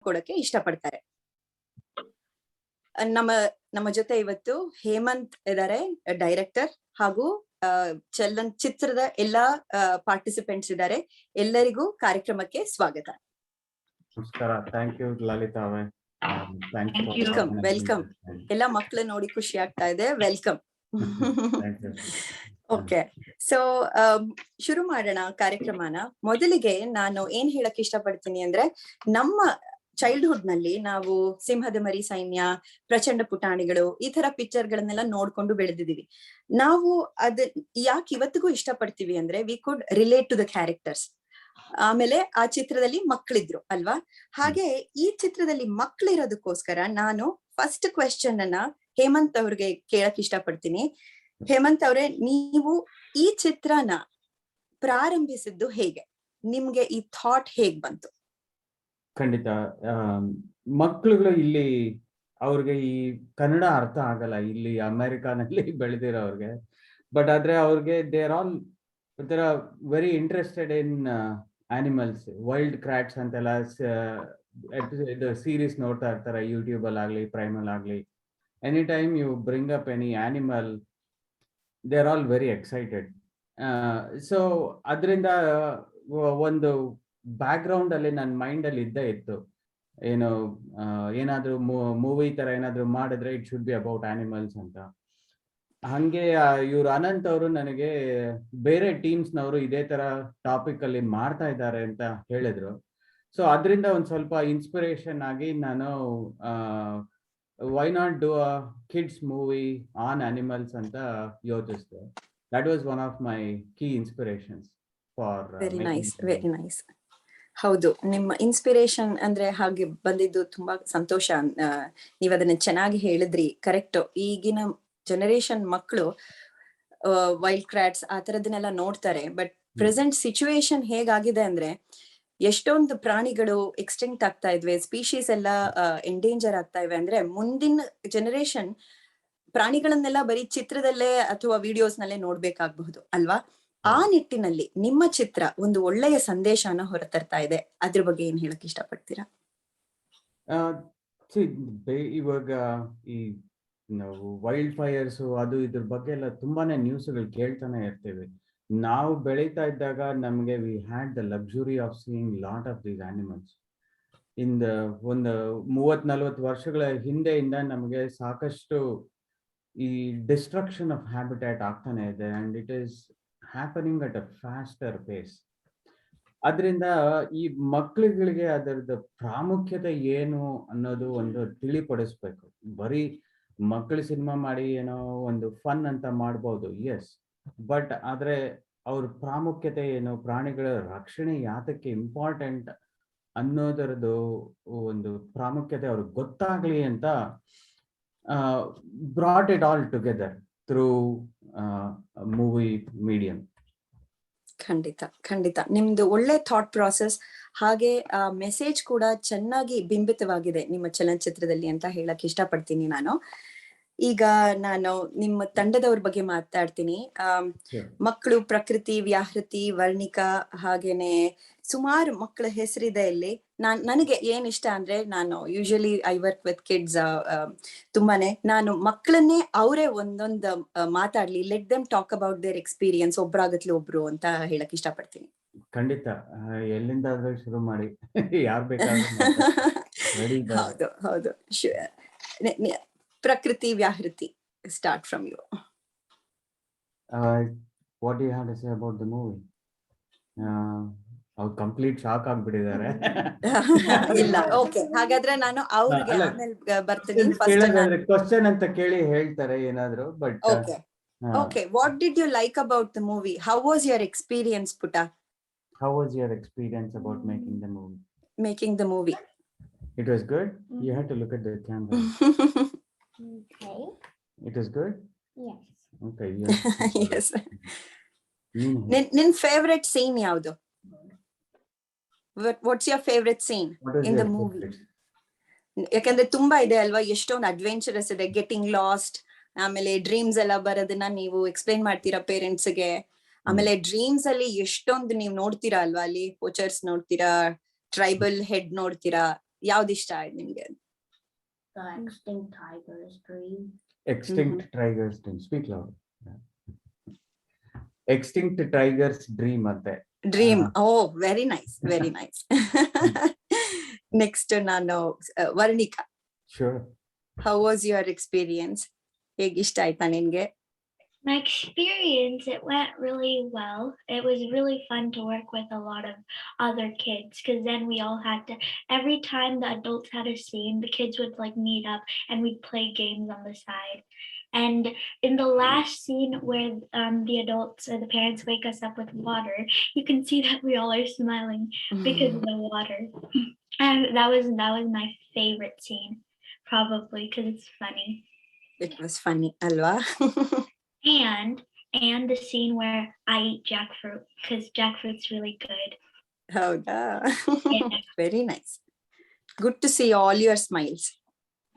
ಕೊಡಕ್ಕೆ ಇಷ್ಟಪಡ್ತಾರೆ. ನಮ್ಮ ಜೊತೆ ಇವತ್ತು ಹೇಮಂತ್ ಇದ್ದಾರೆ, ಡೈರೆಕ್ಟರ್, ಹಾಗೂ ಚಲನಚಿತ್ರದ ಎಲ್ಲಾ ಪಾರ್ಟಿಸಿಪೆಂಟ್ಸ್ ಇದ್ದಾರೆ. ಎಲ್ಲರಿಗೂ ಕಾರ್ಯಕ್ರಮಕ್ಕೆ ಸ್ವಾಗತ. ನಮಸ್ಕಾರ. ಥ್ಯಾಂಕ್ ಯು ಲಲಿತಾ ಅವರೇ. ವೆಲ್ಕಮ್. ಎಲ್ಲ ಮಕ್ಕಳು ನೋಡಿ ಖುಷಿ ಆಗ್ತಾ ಇದೆ. ವೆಲ್ಕಮ್. ಓಕೆ, ಸೊ ಶುರು ಮಾಡೋಣ ಕಾರ್ಯಕ್ರಮನ. ಮೊದಲಿಗೆ ನಾನು ಏನ್ ಹೇಳಕ್ ಇಷ್ಟಪಡ್ತೀನಿ ಅಂದ್ರೆ, ನಮ್ಮ ಚೈಲ್ಡ್ಹುಡ್ ನಲ್ಲಿ ನಾವು ಸಿಂಹದ ಮರಿ ಸೈನ್ಯ, ಪ್ರಚಂಡ ಪುಟಾಣಿಗಳು, ಈ ತರ ಪಿಕ್ಚರ್ ಗಳನ್ನೆಲ್ಲ ನೋಡ್ಕೊಂಡು ಬೆಳೆದಿದೀವಿ. ನಾವು ಯಾಕೆ ಇವತ್ತಿಗೂ ಇಷ್ಟಪಡ್ತೀವಿ ಅಂದ್ರೆ, we could relate to the characters. ಆಮೇಲೆ ಆ ಚಿತ್ರದಲ್ಲಿ ಮಕ್ಕಳಿದ್ರು ಅಲ್ವಾ? ಹಾಗೆ ಈ ಚಿತ್ರದಲ್ಲಿ ಮಕ್ಕಳಿರೋದಕ್ಕೋಸ್ಕರ ನಾನು ಫಸ್ಟ್ ಕ್ವೆಶ್ಚನ್ ಅನ್ನ ಹೇಮಂತ್ ಅವ್ರಿಗೆ ಕೇಳಕ್ ಇಷ್ಟಪಡ್ತೀನಿ. ಹೇಮಂತ್ ಅವ್ರೆ, ನೀವು ಈ ಚಿತ್ರನ ಪ್ರಾರಂಭಿಸಿದ್ದು ಹೇಗೆ? ನಿಮ್ಗೆ ಈ ಥಾಟ್ ಹೇಗ್ ಬಂತು? ಖಂಡಿತ. ಮಕ್ಕಳುಗಳು ಇಲ್ಲಿ ಅವ್ರಿಗೆ ಈ ಕನ್ನಡ ಅರ್ಥ ಆಗಲ್ಲ, ಇಲ್ಲಿ ಅಮೆರಿಕಾನಲ್ಲಿ ಬೆಳೆದಿರೋರ್ಗೆ. ಬಟ್ ಆದ್ರೆ ಅವ್ರಿಗೆ they are very interested in animals, wild Kratts ಅಂತೆಲ್ಲ ಇದು ಸೀರೀಸ್ ನೋಡ್ತಾ ಇರ್ತಾರೆ, ಯೂಟ್ಯೂಬ್ ಅಲ್ಲಿ ಆಗ್ಲಿ, ಪ್ರೈಮ್ ಅಲ್ಲಿ ಆಗ್ಲಿ. Any time you bring up any animal, they are all very excited. So ಅದರಿಂದ ಒಂದು ಬ್ಯಾಕ್ ಗ್ರೌಂಡ್ ಅಲ್ಲಿ ನನ್ನ ಮೈಂಡ್ ಅಲ್ಲಿ ಇದ್ದೇ ಇತ್ತು, ಏನು ಏನಾದ್ರೂ ಮೂವಿ ತರ ಏನಾದ್ರು ಮಾಡಿದ್ರೆ it should be about animals ಅಂತ. ಹಂಗೆ ಇವ್ರು ಅನಂತ್ ಅವರು ನನಗೆ ಬೇರೆ ಟೀಮ್ಸ್ ನವರು ಇದೇ ತರ ಟಾಪಿಕ್ ಅಲ್ಲಿ ಮಾಡ್ತಾ ಇದ್ದಾರೆ ಅಂತ ಹೇಳಿದ್ರು. ಸೊ ಅದರಿಂದ ಒಂದ್ ಸ್ವಲ್ಪ ಇನ್ಸ್ಪಿರೇಷನ್ ಆಗಿ ನಾನು why not do a kids movie on animals ಅಂತ ಯೋಚಿಸಿದೆ. That was one of my key inspirations for. Very nice, very nice. ಹೌದು, ನಿಮ್ಮ ಇನ್ಸ್ಪಿರೇಷನ್ ಅಂದ್ರೆ ಹಾಗೆ ಬಂದಿದ್ದು ತುಂಬಾ ಸಂತೋಷ. ನೀವ್ ಅದನ್ನ ಚೆನ್ನಾಗಿ ಹೇಳಿದ್ರಿ. ಕರೆಕ್ಟ್. ಈಗಿನ ಜನರೇಷನ್ ಮಕ್ಕಳು ವೈಲ್ಡ್ ಕ್ರಾಟ್ಸ್ ಆ ತರದನ್ನೆಲ್ಲ ನೋಡ್ತಾರೆ. ಬಟ್ ಪ್ರೆಸೆಂಟ್ ಸಿಚುವೇಶನ್ ಹೇಗಾಗಿದೆ ಅಂದ್ರೆ, ಎಷ್ಟೊಂದು ಪ್ರಾಣಿಗಳು ಎಕ್ಸ್ಟಿಂಕ್ಟ್ ಆಗ್ತಾ ಇದ್ವಿ, ಸ್ಪೀಶೀಸ್ ಎಲ್ಲ ಎಂಡೇಂಜರ್ ಆಗ್ತಾ ಇವೆ. ಅಂದ್ರೆ ಮುಂದಿನ ಜನರೇಷನ್ ಪ್ರಾಣಿಗಳನ್ನೆಲ್ಲ ಬರೀ ಚಿತ್ರದಲ್ಲೇ ಅಥವಾ ವಿಡಿಯೋಸ್ ನಲ್ಲೇ ನೋಡ್ಬೇಕಾಗಬಹುದು ಅಲ್ವಾ? ಆ ನಿಟ್ಟಿನಲ್ಲಿ ನಿಮ್ಮ ಚಿತ್ರ ಒಂದು ಒಳ್ಳೆಯ ಸಂದೇಶನ ಹೊರತರ್ತಾ ಇದೆ. ಅದ್ರ ಬಗ್ಗೆ ಏನ್ ಹೇಳಕ್ ಇಷ್ಟಪಡ್ತೀರಾ? ಇವಾಗ ಈ ನಾವು ವೈಲ್ಡ್ ಫೈರ್ಸ್ ಅದು ಇದ್ರ ಬಗ್ಗೆ ಎಲ್ಲ ತುಂಬಾನೇ ನ್ಯೂಸ್ಗಳು ಕೇಳ್ತಾನೆ ಇರ್ತೀವಿ. ನಾವು ಬೆಳೀತಾ ಇದ್ದಾಗ ನಮ್ಗೆ we had the luxury of seeing lot of these animals. ಒಂದು 30-40 ವರ್ಷಗಳ ಹಿಂದೆಯಿಂದ ನಮಗೆ ಸಾಕಷ್ಟು ಈ ಡಿಸ್ಟ್ರಕ್ಷನ್ ಆಫ್ ಹ್ಯಾಬಿಟ್ಯಾಟ್ ಆಗ್ತಾನೆ ಇದೆ, and it is happening at a faster pace. ಅದರಿಂದ ಈ ಮಕ್ಕಳುಗಳಿಗೆ ಅದರದ ಪ್ರಾಮುಖ್ಯತೆ ಏನು ಅನ್ನೋದು ಒಂದು ತಿಳಿಪಡಿಸ್ಬೇಕು. ಬರೀ ಮಕ್ಕಳು ಸಿನಿಮಾ ಮಾಡಿ ಏನೋ ಒಂದು ಫನ್ ಅಂತ ಮಾಡ್ಬೋದು, ಎಸ್. ಬಟ್ ಆದ್ರೆ ಅವ್ರ ಪ್ರಾಮುಖ್ಯತೆ ಏನು, ಪ್ರಾಣಿಗಳ ರಕ್ಷಣೆ ಯಾತಕ್ಕೆ ಇಂಪಾರ್ಟೆಂಟ್ ಅನ್ನೋದರದ್ದು ಒಂದು ಪ್ರಾಮುಖ್ಯತೆ ಅವ್ರಿಗೆ ಗೊತ್ತಾಗ್ಲಿ ಅಂತ brought it all together through movie medium. ಖಂಡಿತ, ಖಂಡಿತ. ನಿಮ್ದು ಒಳ್ಳೆ ಥಾಟ್ ಪ್ರಾಸೆಸ್, ಹಾಗೆ ಆ ಮೆಸೇಜ್ ಕೂಡ ಚೆನ್ನಾಗಿ ಬಿಂಬಿತವಾಗಿದೆ ನಿಮ್ಮ ಚಲನಚಿತ್ರದಲ್ಲಿ ಅಂತ ಹೇಳಕ್ ಇಷ್ಟಪಡ್ತೀನಿ ನಾನು. ಈಗ ನಾನು ನಿಮ್ಮ ತಂಡದವ್ರ ಬಗ್ಗೆ ಮಾತಾಡ್ತೀನಿ. ಮಕ್ಕಳು, ಪ್ರಕೃತಿ, ವ್ಯಾಹೃತಿ, ವರ್ಣಿಕಾ, ಹಾಗೇನೆ ಸುಮಾರು ಮಕ್ಕಳ ಹೆಸರಿದೆ ಇಲ್ಲಿ. ನನಗೆ ಏನ್ ಇಷ್ಟ ಅಂದ್ರೆ, ನಾನು usually I work with kids ತುಂಬಾನೇ. ನಾನು ಮಕ್ಕಳನ್ನೇ ಅವರೇ ಒಂದೊಂದು ಮಾತಾಡ್ಲಿ, let them talk about their experience, ಒಬ್ರಾಗತ್ಲಿ ಒಬ್ರು ಅಂತ ಹೇಳಕ್ ಇಷ್ಟಪಡ್ತೀನಿ. ಖಂಡಿತ. ಎಲ್ಲಿಂದಾದ್ರೂ ಶುರು ಮಾಡಿ, ಯಾರು ಬೇಕಾದ್ರೂ. ಹೌದು ಹೌದು. ಪ್ರಕೃತಿ, ವ್ಯಾಹೃತಿ, start from you. What do you have to say about the movie? ಅವ್ರು ಕಂಪ್ಲೀಟ್ ಶಾಕ್ ಆಗ್ಬಿಟ್ಟಿದ್ದಾರೆ. ಇಲ್ಲ, ಓಕೆ. ಹಾಗಾದ್ರೆ ನಾನು ಅವ್ರಿಗೆ ಆಮೇಲೆ ಬರ್ತೀನಿ. ಕ್ವಶನ್ ಅಂತ ಕೇಳಿ ಹೇಳ್ತಾರೆ ಏನಾದ್ರು. But okay, what did you like about the movie? How was your experience, ಪುಟ? How was your experience about making the movie? Making the movie. It was good. You had to look at the camera. Okay. It is good? Yes. Okay. Yes. Nin favorite scene yavdu? What's your favorite scene in the movie? ಯಾಕಂದ್ರೆ ತುಂಬಾ ಇದೆ ಅಲ್ವಾ, ಎಷ್ಟೊಂದು adventurous ಇದೆ. Getting last, ಆಮೇಲೆ dreams ಎಲ್ಲ ಬರೋದನ್ನ ನೀವು explain ಮಾಡ್ತೀರಾ ಪೇರೆಂಟ್ಸ್ಗೆ. ಆಮೇಲೆ ಡ್ರೀಮ್ಸ್ ಅಲ್ಲಿ ಎಷ್ಟೊಂದು ನೀವು ನೋಡ್ತೀರಾ ಅಲ್ವಾ, ಅಲ್ಲಿ ಪೋಚರ್ಸ್ ನೋಡ್ತೀರಾ, ಟ್ರೈಬಲ್ ಹೆಡ್ ನೋಡ್ತೀರಾ, ಯಾವ್ದು ಇಷ್ಟ ಆಯ್ತು ನಿಮ್ಗೆ? The extinct tiger's dream. Extinct Tiger's Dream. Speak loud. Extinct Tiger's Dream ante. Dream. Oh, very nice. Very nice. Next, ನಾನು Varnika. Sure. How was your experience? ಹೇಗೆ ಇಷ್ಟ ಆಯ್ತಾ ನಿನ್ಗೆ? My experience, it went really well. It was really fun to work with a lot of other kids because then we all had to, every time the adults had a scene, the kids would like meet up and we'd play games on the side. And in the last scene where the adults or the parents wake us up with water, you can see that we all are smiling because of the water. And that was my favorite scene, probably because it's funny. It was funny, alwa? And the scene where I eat jackfruit because jackfruit's really good. ಹೌದಾ? Yeah. Very nice. Good to see all your smiles.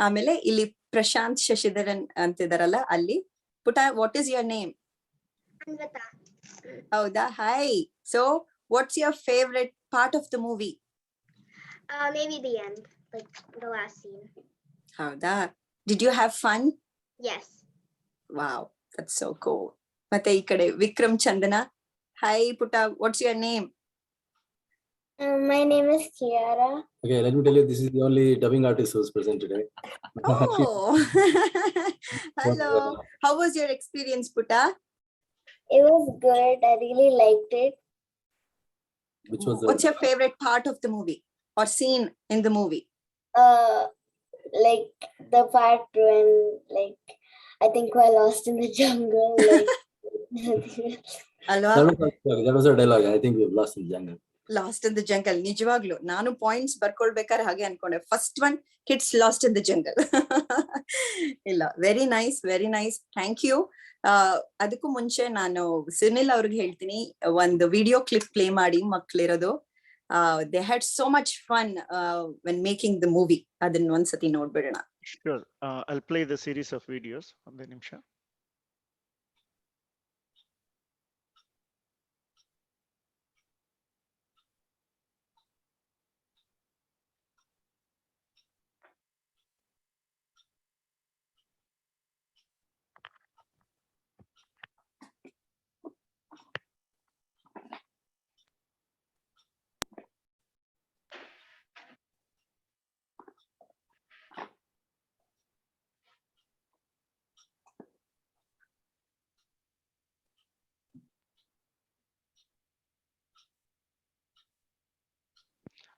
ಆಮೇಲೆ ಇಲ್ಲಿ ಪ್ರಶಾಂತ್ ಶಶಿಧರನ್ ಅಂತಿದಾರಲ್ಲ, ಅಲ್ಲಿ ಪುಟ, what is your name? Anvita. ಹೌದಾ? Hi. So what's your favourite part of the movie? Maybe the end, like the last scene. ಹೌದಾ? Did you have fun? Yes. Wow, that's so cool. ಮತ್ತೆ ಈ ಕಡೆ ವಿಕ್ರಮ್ ಚಂದನ. ಹಾಯ್ ಪುಟ, what's your name? My name is Kiara. Okay, let me tell you, this is the only dubbing artist who's present today. Oh, hello. How was your experience, Puta? It was good. I really liked it. Which was What's your favorite part of the movie or scene in the movie? Like the part when, like, I think we're lost in the jungle. Like, Alva? that was a dialogue. I think we've lost in the jungle. Lost in the jungle. ನಿಜವಾಗ್ಲು ನಾನು points ಬರ್ಕೊಳ್ಬೇಕಾದ್ರೆ ಹಾಗೆ ಅನ್ಕೊಂಡೆ. First one, kids lost in the jungle. ಇಲ್ಲ, very nice, very nice, thank you. ಅದಕ್ಕೂ ಮುಂಚೆ ನಾನು ಸುನಿಲ್ ಅವ್ರಿಗೆ ಹೇಳ್ತೀನಿ, ಒಂದು ವಿಡಿಯೋ ಕ್ಲಿಪ್ ಪ್ಲೇ ಮಾಡಿ ಮಕ್ಳಿರೋದು. They had so much fun when making the movie. ಅದನ್ನ ಒಂದ್ಸತಿ ನೋಡ್ಬಿಡೋಣ. Sure. I'll play the series of videos. ಒಂದು ನಿಮಿಷ.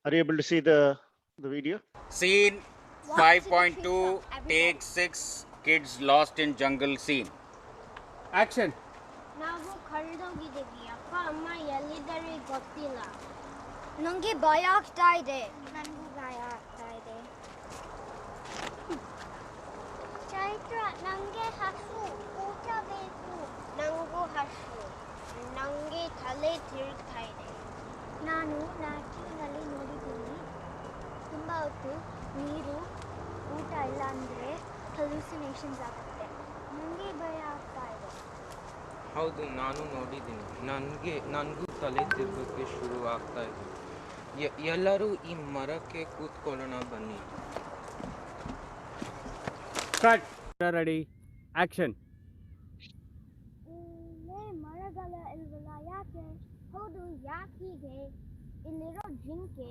Are you able to see the video? Scene 5.2, take 6, kids lost in jungle scene. Action. ನಾವು ಕಳೆದೋಗಿದ್ದೀವಿ. ಅಪ್ಪ ಅಮ್ಮ ಎಲ್ಲಿದ್ದಾರೆ ಗೊತ್ತಿಲ್ಲ. ನನಗೆ ಭಯ ಆಗ್ತಾ ಇದೆ. ನನಗೂ ಭಯ ಆಗ್ತಾ ಇದೆ. ಚೈತ್ರ, ನನಗೆ ಹಸು, ಊಟ ಬೇಕು. ನನಗೂ ಹಸು. ನನಗೆ ತಲೆ ತಿರುಗ್ತಾ ಇದೆ. ನಾನು ನ್ಯಾಚುರಲ್ಲಿ ನೋಡಿದ್ದೀನಿ, ತುಂಬ ಹೊತ್ತು ನೀರು ಊಟ ಇಲ್ಲ ಅಂದರೆ ಹಲೂಸಿನೇಷನ್ಸ್ ಆಗುತ್ತೆ. ನನಗೆ ಭಯ ಆಗ್ತಾ ಇದೆ. ಹೌದು, ನಾನು ನೋಡಿದ್ದೀನಿ. ನನಗೂ ತಲೆ ತಿರುಗೋಕ್ಕೆ ಶುರು ಆಗ್ತಾ ಇದೆ. ಎಲ್ಲರೂ ಈ ಮರಕ್ಕೆ ಕೂತ್ಕೊಳ್ಳೋಣ ಬನ್ನಿ. Cut. Ready. Action. ಮರಗಳ ಇಲ್ವಲ್ಲ, ಯಾಕೆ? ಹೌದು, ಯಾಕೆ ಹೀಗೆ? ಇಲ್ಲಿರೋ ಜಿಂಕೆ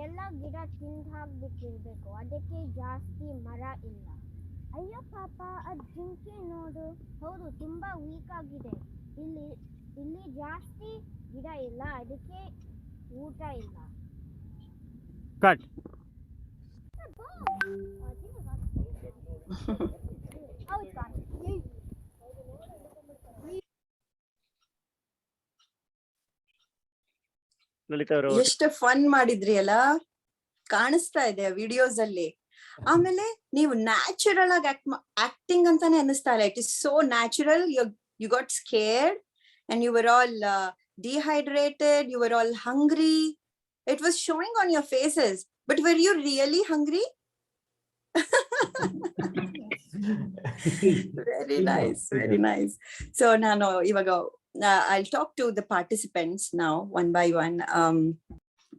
ಎಲ್ಲ ಗಿಡ ತಿಂದು ಹಾಕ್ಬಿಟ್ಟಿರ್ಬೇಕು, ಅದಕ್ಕೆ ಜಾಸ್ತಿ ಮರ ಇಲ್ಲ. ಅಯ್ಯೋ ಪಾಪ, ಅದು ಜಿಂಕೆ ನೋಡು. ಹೌದು, ತುಂಬ ವೀಕ್ ಆಗಿದೆ. ಇಲ್ಲಿ ಜಾಸ್ತಿ ಗಿಡ ಇಲ್ಲ, ಅದಕ್ಕೆ ಊಟ ಇಲ್ಲ. Cut. ಲಲಿತಾ ಅವರು ಎಷ್ಟು ಫನ್ ಮಾಡಿದ್ರಿ ಅಲ್ಲ, ಕಾಣಿಸ್ತಾ ಇದೆ ವಿಡಿಯೋಸ್ ಅಲ್ಲಿ. ಆಮೇಲೆ ನೀವು ನ್ಯಾಚುರಲ್ ಆಗಿ ಆಕ್ಟಿಂಗ್ ಅಂತಾನೆ ಅನ್ನಿಸ್ತಾ ಇಲ್ಲ. It is so natural. You got scared and you were all dehydrated, you were all hungry. It was showing on your faces. But were you really hungry? Very nice, very nice. So ನಾನು ಇವಾಗ I'll talk to the participants now one by one.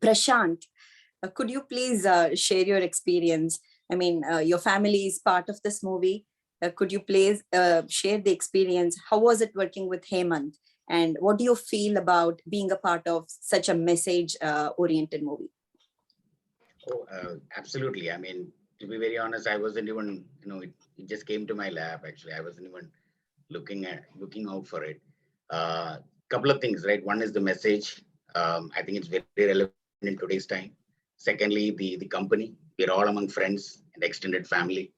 Prashant, could you please share your experience? I mean, your family is part of this movie. Could you please share the experience? How was it working with Hemanth? And what do you feel about being a part of such a message-oriented movie? Oh, absolutely. I mean, to be very honest, I wasn't even, it just came to my lap. Actually, I wasn't even looking out for it. Couple of things, right? One is the message. I think it's very relevant in today's time. Secondly, the company. We're all among friends and extended family.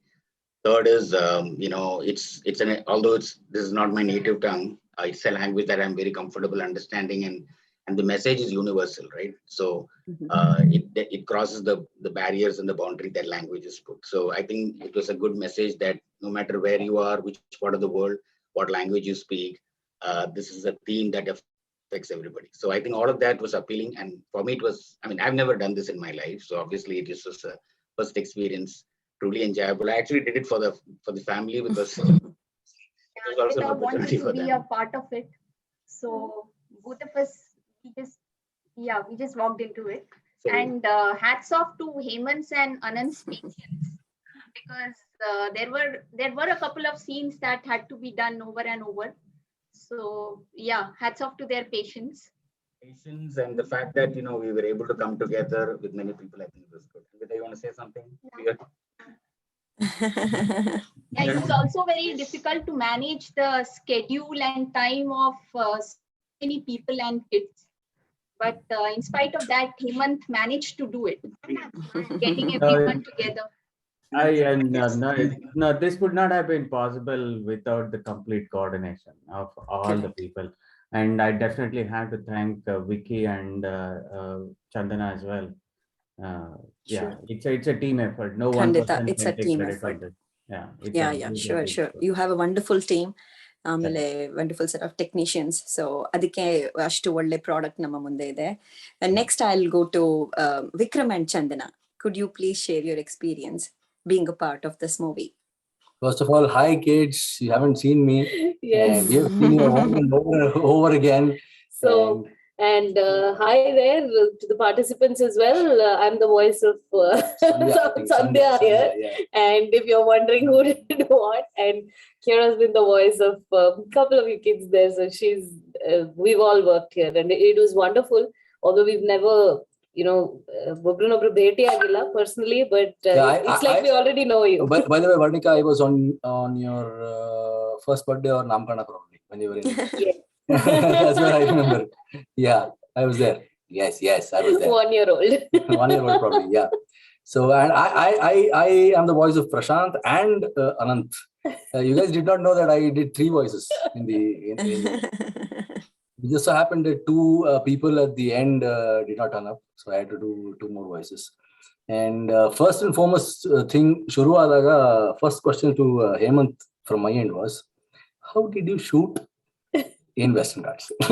Third is, although this is not my native tongue, it's a language that I'm very comfortable understanding, and the message is universal, right? So it crosses the barriers and the boundary that language is put. So I think it was a good message that no matter where you are, which part of the world, what language you speak, this is a theme that affects everybody. So I think all of that was appealing, and for me it was, I've never done this in my life, so obviously it was a first experience, truly enjoyable. I actually did it for the family because it was also an opportunity for them. Be a part of it. So both of us, we just walked into it. So, and hats off to Hemanth's and Anand's patience, because there were a couple of scenes that had to be done over and over. So yeah, hats off to their patience. And the fact that we were able to come together with many people, I think it was good. Did you want to say something? Yeah, it was also very difficult to manage the schedule and time of so many people and kids. But in spite of that, Hemanth managed to do it, getting everyone together. No, this would not have been possible without the complete coordination of all the people. And I definitely have to thank Vicky and Chandana as well. Sure. It's a team effort. No one Khandita, person it's can a take team credit for effort. this. Yeah, sure. You have a wonderful team. Wonderful set of technicians. So adike ashtu olle product nama munde ide. Next I'll go to Vikram and Chandana. Could you please share your experience being a part of this movie? First of all, hi kids. You haven't seen me. Yes. We have seen you over again. So, and hi there to the participants as well. I'm the voice of Sandhya here. Yeah. And if you're wondering who did what, and Kira's been the voice of a couple of you kids there. So we've all worked here, and it was wonderful. Although we've never, ಒಬ್ರನ್ನೊಬ್ರು ಭೇಟಿ ಆಗಿಲ್ಲ personally, but it's like we already know you. By the way, Varnika, I was on your first birthday or Namkarna probably when you were in. Yes. That's what I remember. Yeah, I was there. Yes, I was there. 1 year old. 1 year old probably, yeah. So, and I am the voice of Prashant and Ananth. You guys did not know that I did 3 voices in the. It just so happened that 2 people at the end did not turn up, so I had to do 2 more voices. And first and foremost thing, shuru adaga first question to Hemanth from my end was, how did you shoot in Western Ghats? I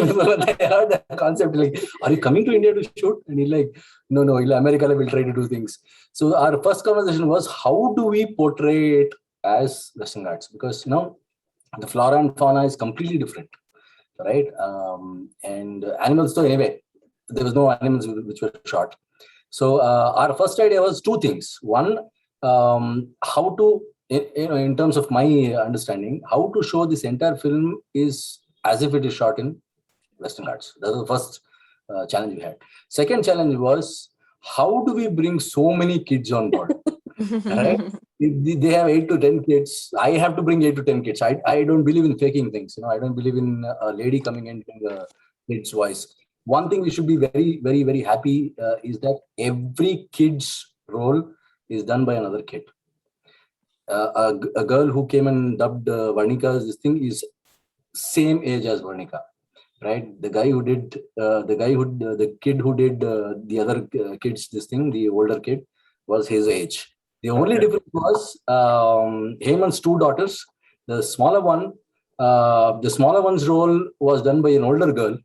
heard that concept, like, are you coming to India to shoot? And he's like, no, America will try to do things. So our first conversation was, how do we portray it as Western Ghats? Because the flora and fauna is completely different. Right, and animals. So anyway, there was no animals which were shot. So our first idea was 2 things. One, how to, in terms of my understanding, how to show this entire film is as if it is shot in Western Ghats. That was the first challenge we had. Second challenge was, how do we bring so many kids on board? Right? They have 8 to 10 kids. I have to bring 8 to 10 kids. I don't believe in faking things. I don't believe in a lady coming in doing a kid's voice. One thing we should be very, very, very happy is that every kid's role is done by another kid. A girl who came and dubbed Varnika's this thing is same age as Varnika. Right? The kid who did the other kids this thing, the older kid, was his age. The only difference was Hemanth's 2 daughters. The smaller one's role was done by an older girl,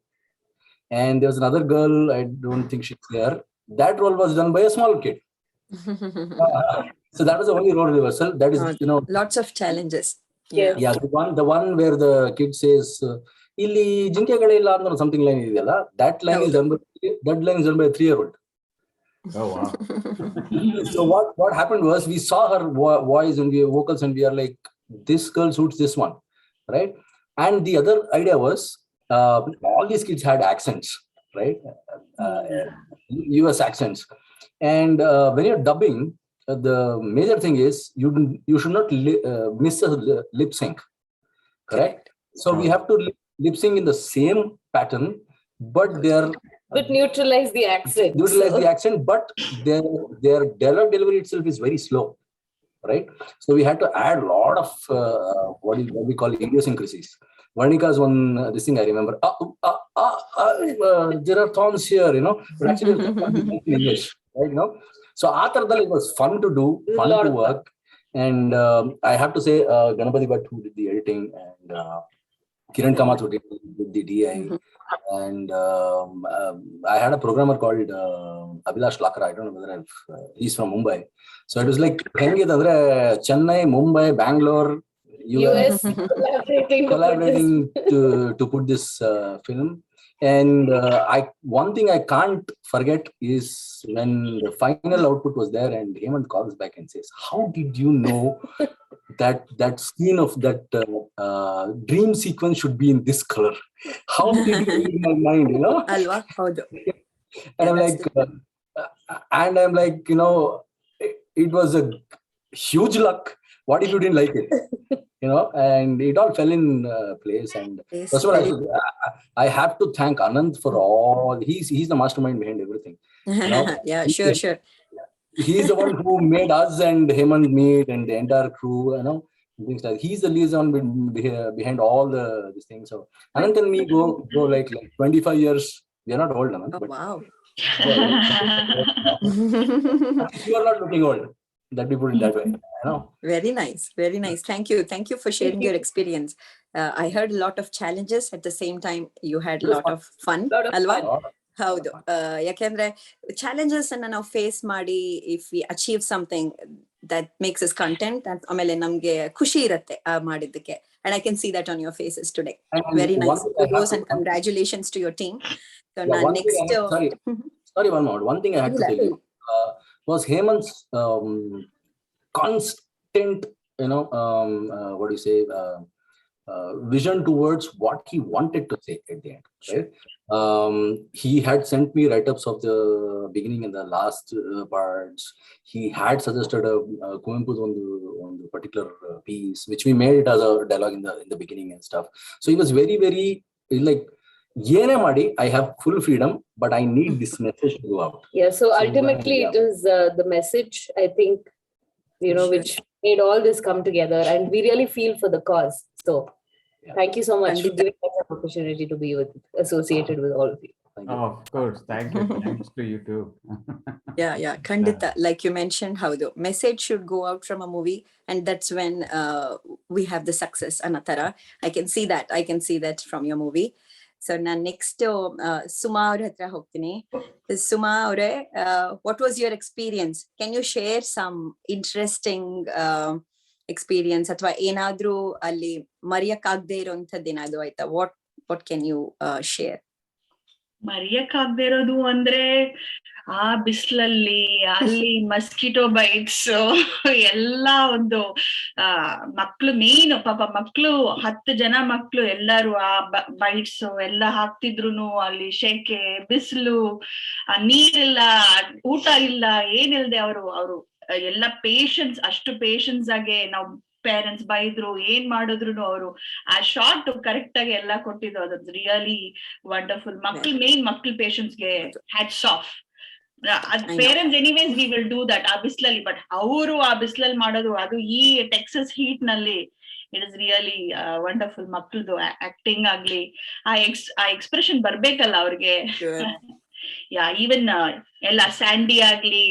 and there was another girl. I don't think she's there. That role was done by a small kid. So that was the only role reversal. That is, lots of challenges. Yeah, the one where the kid says, "Illi jinkegalilla" or something like that. That line is done by a 3-year-old. Oh wow. So what happened was we saw her voice and vocals, and we are like, this girl suits this one, right? And the other idea was all these kids had accents, right? US accents, and when you're dubbing, the major thing is you should not miss a lip sync, correct? So we have to lip sync in the same pattern, but neutralize the accent. But their dialogue delivery itself is very slow, right? So we had to add a lot of what we call idiosyncrasies. Varnika's one this thing I remember. There are thorns here, but actually in English, right? So Athardal, it was fun to do, fun to work, and I have to say Ganapati Bhatt, who did the editing, and Kiran Kamath, who did the DI, and I had a programmer called Abhilash Lakra. I don't know whether he's from Mumbai. So it was like Chennai, Mumbai, Bangalore, US collaborating to put this film. And one thing I can't forget is when the final output was there, and Hemanth calls back and says, "How did you know that scene of that dream sequence should be in this color? How did you read my mind?" Alva, And I'm like, it was a huge luck. What if you didn't like it? And it all fell in place. And first of all, I have to thank Anand for all. He's the mastermind behind everything. Yeah, sure. He's the one who made us and Hemanth meet, and the entire crew. Things like he's the liaison behind all these things. So Anand and me go like 25 years. We are not old, Anand. Oh, wow. You are not looking old. That we put it that way. Very nice. Thank you for sharing your experience. I heard a lot of challenges. At the same time, you had a lot of fun. Alva? ಹೌದು, ಯಾಕೆಂದ್ರೆ challenges ಅನ್ನ ನಾವು face ಮಾಡಿ if we achieve something that makes us content, ಆಮೇಲೆ ನಮ್ಗೆ ಖುಷಿ ಇರುತ್ತೆ ಮಾಡಿದ್ದಕ್ಕೆ. And I can see that on your faces today. Very nice. Kudos and congratulations to your team. So now next sorry, one more. One thing I had to tell you was Hemanth's constant, what do you say, vision towards what he wanted to say at the end, right? He had sent me write-ups of the beginning and the last parts. He had suggested Kuvempu's on the particular piece, which we made it as a dialogue in the beginning and stuff. So he was very, very like, I have full freedom, but I need this message to go out. Yeah, so ultimately it was the message, I think, which made all this come together, and we really feel for the cause. So thank you so much for giving us an opportunity to be associated with all of you. Of course, thank you. Thanks to you too. Yeah, Kandita. Like you mentioned, how the message should go out from a movie, and that's when we have the success. Anatara, I can see that from your movie. So now next Suma avra hatra hogtini. Suma avre, what was your experience? Can you share some interesting experience ಅಥವಾ ಏನಾದ್ರೂ ಅಲ್ಲಿ ಮರೆಯಕ್ಕಾಗದೇ ಇರೋಂಥದ್ದು ಏನಾದ್ರು ಆಯ್ತಾ? what can you share? ಮರೆಯಕ್ಕಾಗದೇ ಇರೋದು ಅಂದ್ರೆ ಆ ಬಿಸಿಲಲ್ಲಿ ಅಲ್ಲಿ ಮಸ್ಕಿಟೋ ಬೈಟ್ಸ್ ಎಲ್ಲ ಒಂದು ಮಕ್ಳು ಮೇನ್ ಪಾಪ ಮಕ್ಳು 10 ಜನ ಮಕ್ಳು ಎಲ್ಲಾರು ಆ ಬೈಟ್ಸ್ ಎಲ್ಲ ಹಾಕ್ತಿದ್ರು. ಅಲ್ಲಿ ಶೆಕೆ, ಬಿಸಿಲು, ನೀರಿಲ್ಲ, ಊಟ ಇಲ್ಲ, ಏನಿಲ್ದೆ ಅವರು ಎಲ್ಲ ಪೇಷನ್ಸ್, ಅಷ್ಟು ಪೇಷನ್ಸ್ ಆಗಿ ನಾವು ಪೇರೆಂಟ್ಸ್ ಬೈದ್ರು, ಏನ್ ಮಾಡಿದ್ರು ಅವರು ಆ ಶಾರ್ಟ್ ಕರೆಕ್ಟ್ ಆಗಿ ಎಲ್ಲ ಕೊಟ್ಟಿದ್ದು. ಅದು ರಿಯಲಿ ವಂಡರ್ಫುಲ್. ಮಕ್ಳು ಪೇಷನ್ಸ್ಗೆ hats off. Parents anyways we will do that ಆ ಬಿಸಿಲಲ್ಲಿ, ಬಟ್ ಅವರು ಆ ಬಿಸಿಲಲ್ಲಿ ಮಾಡೋದು, ಅದು ಈ ಟೆಕ್ಸಸ್ ಹೀಟ್ ನಲ್ಲಿ, ಇಟ್ ಇಸ್ ರಿಯಲಿ ವಂಡರ್ಫುಲ್. ಮಕ್ಳದು ಆಕ್ಟಿಂಗ್ ಆಗ್ಲಿ, ಆ ಎಕ್ಸ್ಪ್ರೆಷನ್ ಬರ್ಬೇಕಲ್ಲ ಅವ್ರಿಗೆ. ಈವನ್ ಎಲ್ಲ ಸ್ಯಾಂಡಿ ಆಗ್ಲಿ,